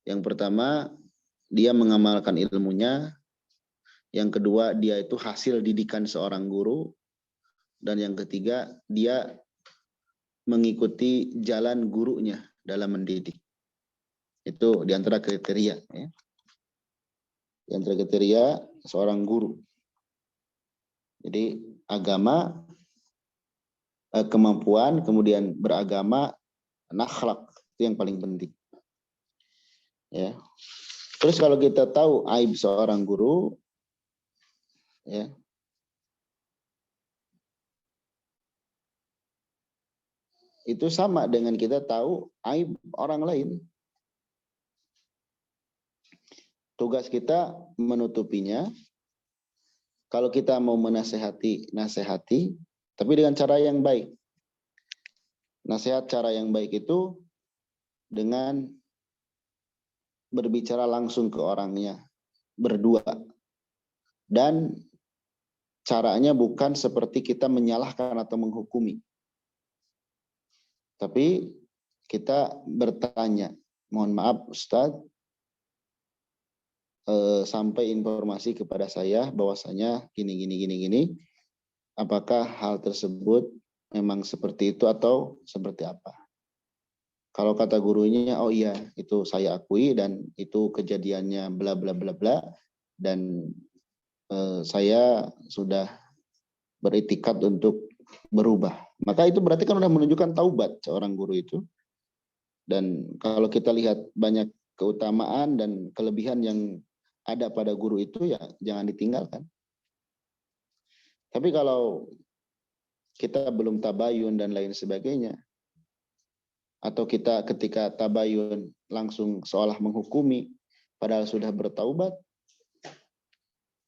yang pertama, dia mengamalkan ilmunya. Yang kedua, dia itu hasil didikan seorang guru. Dan yang ketiga, dia mengikuti jalan gurunya dalam mendidik. Itu diantara kriteria. Ya. Diantara kriteria seorang guru. Jadi agama, kemampuan, kemudian beragama, akhlak, itu yang paling penting. Ya. Terus kalau kita tahu aib seorang guru, ya, itu sama dengan kita tahu aib orang lain. Tugas kita menutupinya. Kalau kita mau menasehati, nasehati, tapi dengan cara yang baik. Nasihat cara yang baik itu dengan berbicara langsung ke orangnya, berdua. Dan caranya bukan seperti kita menyalahkan atau menghukumi. Tapi kita bertanya, mohon maaf Ustadz, sampai informasi kepada saya bahwasanya gini. Apakah hal tersebut memang seperti itu atau seperti apa? Kalau kata gurunya, oh iya, itu saya akui dan itu kejadiannya bla bla bla bla, dan saya sudah beritikat untuk berubah. Maka itu berarti kan sudah menunjukkan taubat seorang guru itu. Dan kalau kita lihat banyak keutamaan dan kelebihan yang ada pada guru itu, ya jangan ditinggalkan. Tapi kalau kita belum tabayun dan lain sebagainya, atau kita ketika tabayun langsung seolah menghukumi padahal sudah bertaubat,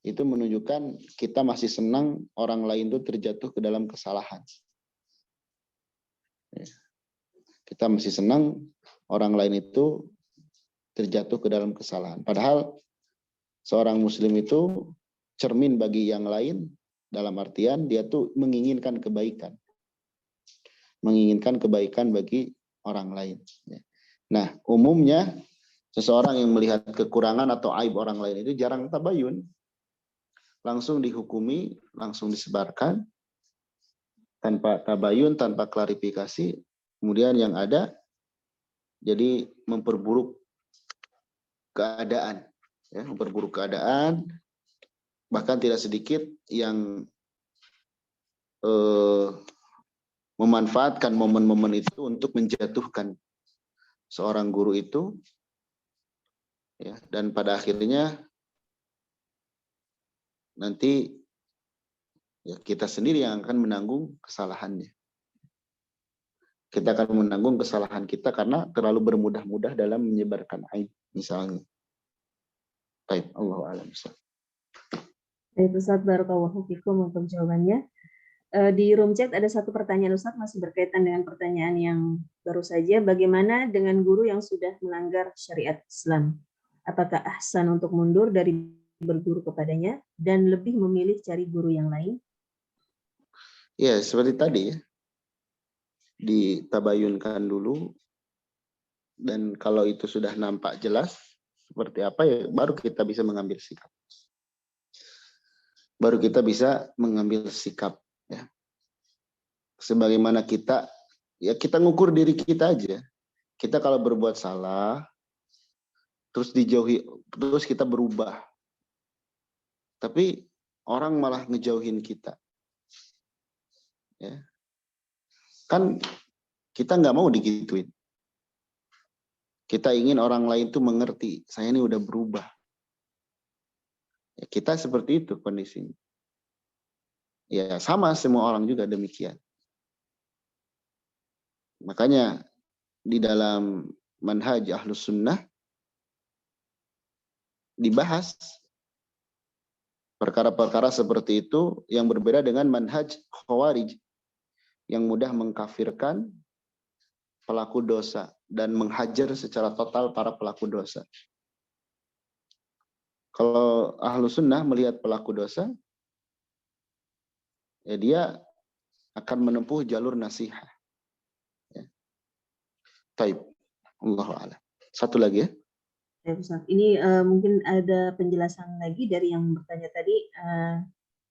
itu menunjukkan kita masih senang orang lain itu terjatuh ke dalam kesalahan. Kita masih senang orang lain itu terjatuh ke dalam kesalahan. Padahal seorang muslim itu cermin bagi yang lain, dalam artian dia tuh menginginkan kebaikan. Menginginkan kebaikan bagi orang lain. Nah, umumnya seseorang yang melihat kekurangan atau aib orang lain itu jarang tabayun. Langsung dihukumi, langsung disebarkan, tanpa tabayun, tanpa klarifikasi. Kemudian yang ada, jadi memperburuk keadaan. Ya, memperburuk keadaan, bahkan tidak sedikit yang memanfaatkan momen-momen itu untuk menjatuhkan seorang guru itu, ya, dan pada akhirnya nanti ya kita sendiri yang akan menanggung kesalahannya. Kita akan menanggung kesalahan kita karena terlalu bermudah-mudah dalam menyebarkan aib, misalnya. Baik, Allahu a'lam. Baik, Ustaz, barakallahu fikum untuk jawabannya. Di room chat ada satu pertanyaan, Ustaz, masih berkaitan dengan pertanyaan yang baru saja. Bagaimana dengan guru yang sudah melanggar syariat Islam? Apakah ahsan untuk mundur dari berguru kepadanya dan lebih memilih cari guru yang lain? Ya, seperti tadi ya. Ditabayunkan dulu, dan kalau itu sudah nampak jelas seperti apa, ya baru kita bisa mengambil sikap. Baru kita bisa mengambil sikap. Ya. Sebagaimana kita Ya kita ngukur diri kita aja. Kita kalau berbuat salah, terus dijauhi, terus kita berubah. Tapi orang malah ngejauhin kita. Ya. Kan kita nggak mau digituin. Kita ingin orang lain tuh mengerti, saya ini udah berubah. Ya, kita seperti itu kondisinya. Ya sama semua orang juga demikian. Makanya di dalam manhaj Ahlus Sunnah dibahas perkara-perkara seperti itu yang berbeda dengan manhaj Khawarij yang mudah mengkafirkan pelaku dosa dan menghajar secara total para pelaku dosa. Kalau Ahlus Sunnah melihat pelaku dosa, ya dia akan menempuh jalur nasihat. Ya. Taib. Allahu a'lam. Satu lagi ya. Ya, Ustaz. Ini mungkin ada penjelasan lagi dari yang bertanya tadi.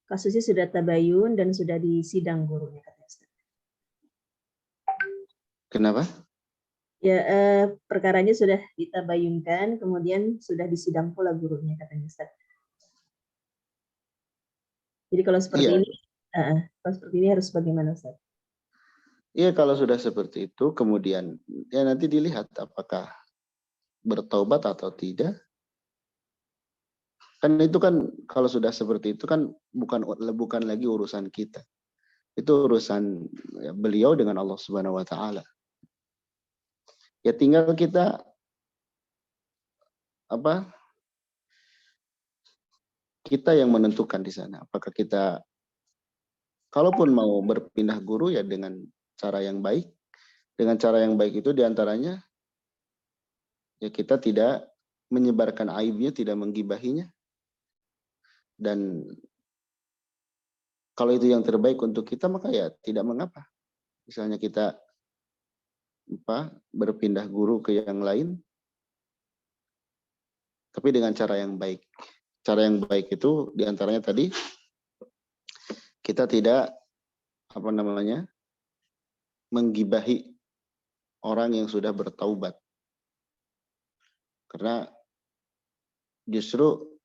Kasusnya sudah tabayun dan sudah disidang gurunya, katanya Ustaz. Kenapa? Ya, perkaranya sudah ditabayunkan, kemudian sudah disidang pula gurunya, katanya Ustaz. Jadi kalau seperti ini, kalau seperti ini harus bagaimana, Ustaz? Iya, kalau sudah seperti itu, kemudian ya nanti dilihat apakah bertaubat atau tidak. Kan itu kan kalau sudah seperti itu kan bukan lagi urusan kita. Itu urusan ya, beliau dengan Allah Subhanahu wa taala. Ya tinggal kita kita yang menentukan di sana apakah kita kalaupun mau berpindah guru ya dengan cara yang baik. Dengan cara yang baik itu diantaranya ya kita tidak menyebarkan aibnya, tidak menggibahinya. Dan kalau itu yang terbaik untuk kita maka ya tidak mengapa. Misalnya kita berpindah guru ke yang lain tapi dengan cara yang baik. Cara yang baik itu diantaranya tadi kita tidak menggibahi orang yang sudah bertaubat. Karena justru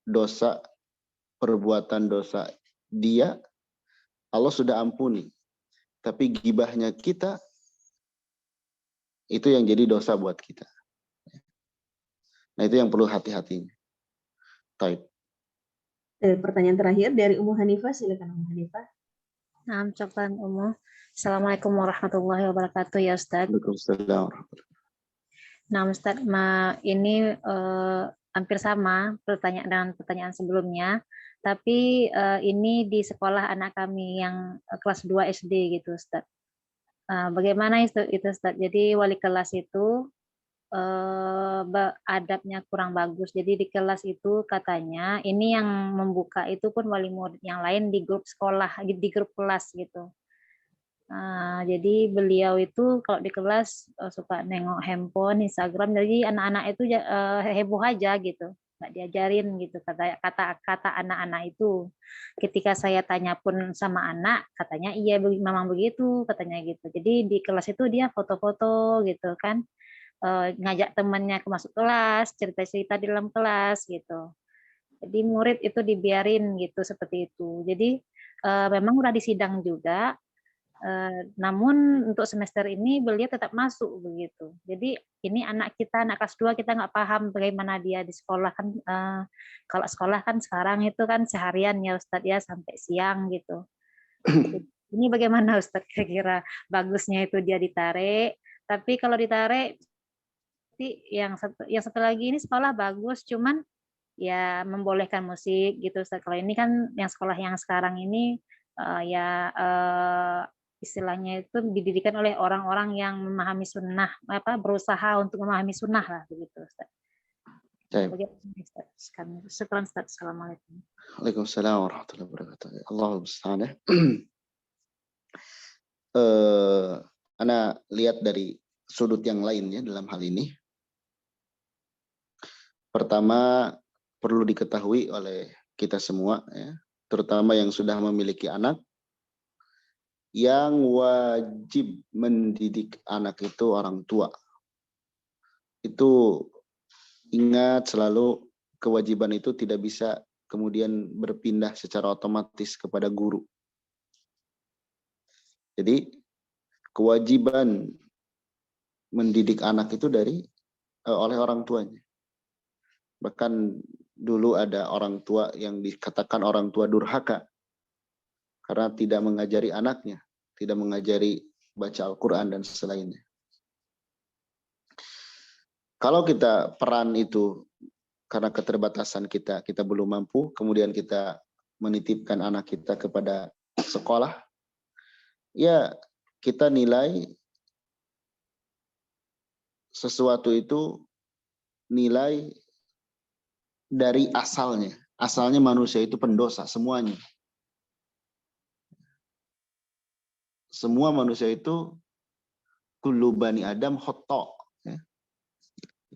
perbuatan dosa dia Allah sudah ampuni. Tapi gibahnya kita itu yang jadi dosa buat kita. Nah itu yang perlu hati-hatinya. Taib. Pertanyaan terakhir dari Ummu Hanifah, silakan Ummu Hanifah. Nah, ucapan umum. Assalamualaikum warahmatullahi wabarakatuh ya Ustaz. Waalaikumsalam. Nah Ustaz, ini hampir sama pertanyaan dengan pertanyaan sebelumnya, tapi ini di sekolah anak kami yang kelas 2 SD gitu Ustaz. Bagaimana itu Ustaz? Jadi wali kelas itu adabnya kurang bagus. Jadi di kelas itu katanya ini yang membuka itu pun wali murid yang lain di grup sekolah, di grup kelas gitu. Jadi beliau itu kalau di kelas suka nengok handphone, Instagram, jadi anak-anak itu heboh aja gitu, nggak diajarin gitu kata anak-anak itu. Ketika saya tanya pun sama anak, katanya iya memang begitu, katanya gitu. Jadi di kelas itu dia foto-foto gitu kan, ngajak temannya ke masuk kelas, cerita-cerita di dalam kelas gitu. Jadi murid itu dibiarin gitu seperti itu. Jadi memang udah disidang juga. Namun untuk semester ini beliau tetap masuk begitu. Jadi ini anak kita, anak kelas 2 kita nggak paham bagaimana dia di sekolah kan. Kalau sekolah kan sekarang itu kan seharian ya Ustadz ya sampai siang gitu. Ini bagaimana Ustadz kira-kira bagusnya itu dia ditarik. Tapi kalau ditarik, yang satu lagi ini sekolah bagus, cuman ya membolehkan musik gitu Ustadz. Kalau ini kan yang sekolah yang sekarang ini istilahnya itu dididikan oleh orang-orang yang memahami sunnah, berusaha untuk memahami sunnah lah begitu Ustaz. Sekian Ustaz. Assalamualaikum. Waalaikumsalam warahmatullahi wabarakatuh. Allahumma musta'an. Ana lihat dari sudut yang lainnya dalam hal ini. Pertama perlu diketahui oleh kita semua ya, terutama yang sudah memiliki anak, yang wajib mendidik anak itu orang tua. Itu ingat selalu, kewajiban itu tidak bisa kemudian berpindah secara otomatis kepada guru. Jadi kewajiban mendidik anak itu oleh orang tuanya. Bahkan dulu ada orang tua yang dikatakan orang tua durhaka karena tidak mengajari anaknya, tidak mengajari baca Al-Quran dan selainnya. Kalau kita peran itu karena keterbatasan kita belum mampu, kemudian kita menitipkan anak kita kepada sekolah, ya kita nilai sesuatu itu nilai dari asalnya. Asalnya manusia itu pendosa semuanya. Semua manusia itu kullu bani Adam khata', ya.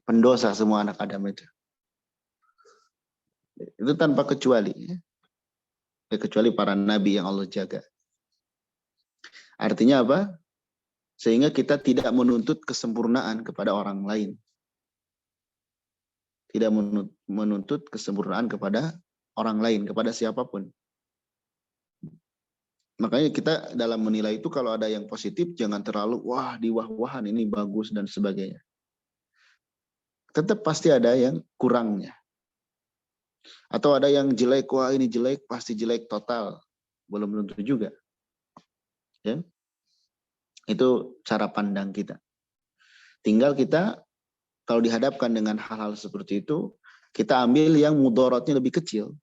Pendosa semua anak Adam itu. Itu tanpa kecuali, ya. Kecuali para nabi yang Allah jaga. Artinya apa? Sehingga kita tidak menuntut kesempurnaan kepada orang lain. Tidak menuntut kesempurnaan kepada orang lain, kepada siapapun. Makanya kita dalam menilai itu kalau ada yang positif jangan terlalu diwah-wahan ini bagus dan sebagainya. Tetap pasti ada yang kurangnya. Atau ada yang jelek, wah ini jelek, pasti jelek total. Belum tentu juga. Ya. Itu cara pandang kita. Tinggal kita kalau dihadapkan dengan hal-hal seperti itu, kita ambil yang mudaratnya lebih kecil.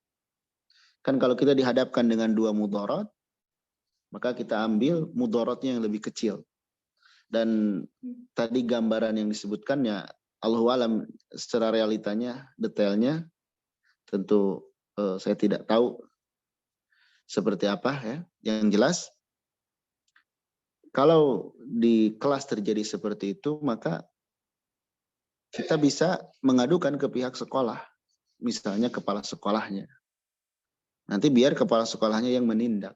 Kan kalau kita dihadapkan dengan dua mudarat, maka kita ambil mudaratnya yang lebih kecil. Dan tadi gambaran yang disebutkannya, Allahu alam secara realitanya, detailnya, tentu saya tidak tahu seperti apa ya. Yang jelas, kalau di kelas terjadi seperti itu, maka kita bisa mengadukan ke pihak sekolah, misalnya kepala sekolahnya. Nanti biar kepala sekolahnya yang menindak.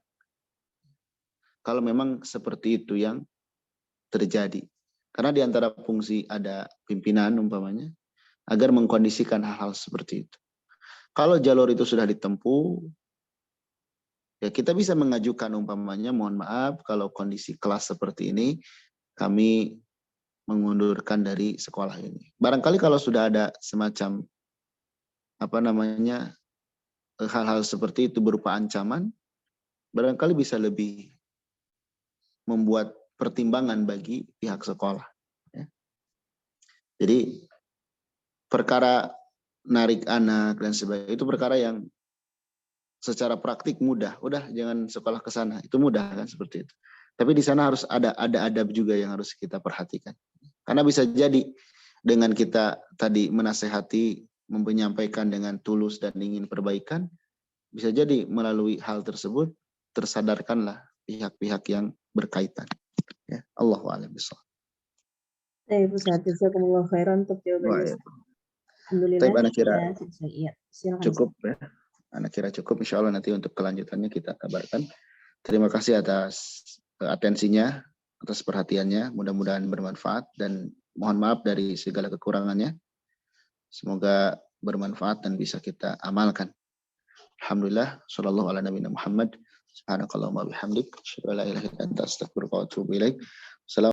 Kalau memang seperti itu yang terjadi. Karena di antara fungsi ada pimpinan umpamanya, agar mengkondisikan hal-hal seperti itu. Kalau jalur itu sudah ditempuh, ya kita bisa mengajukan umpamanya, mohon maaf kalau kondisi kelas seperti ini, kami mengundurkan dari sekolah ini. Barangkali kalau sudah ada semacam hal-hal seperti itu berupa ancaman, barangkali bisa lebih membuat pertimbangan bagi pihak sekolah. Ya. Jadi perkara narik anak dan sebagainya itu perkara yang secara praktik mudah. Udah jangan sekolah ke sana, itu mudah kan seperti itu. Tapi di sana harus ada adab juga yang harus kita perhatikan. Karena bisa jadi dengan kita tadi menasehati, menyampaikan dengan tulus dan ingin perbaikan, bisa jadi melalui hal tersebut tersadarkanlah pihak-pihak yang berkaitan. Ya, Allahu a'lam bishawab. Ustaz, jazakumullah khairan untuk jawabannya. Alhamdulillah. Baik, anak kira Iya, silakan. cukup ya. Anak kira cukup, insya Allah nanti untuk kelanjutannya kita kabarkan. Terima kasih atas atensinya, atas perhatiannya. Mudah-mudahan bermanfaat dan mohon maaf dari segala kekurangannya. Semoga bermanfaat dan bisa kita amalkan. Alhamdulillah, sallallahu ala nabiyina Muhammad. Subhanakallahumma bihamdik, asyhadu an la ilaha illa anta, astaghfiruka wa atubu ilaik.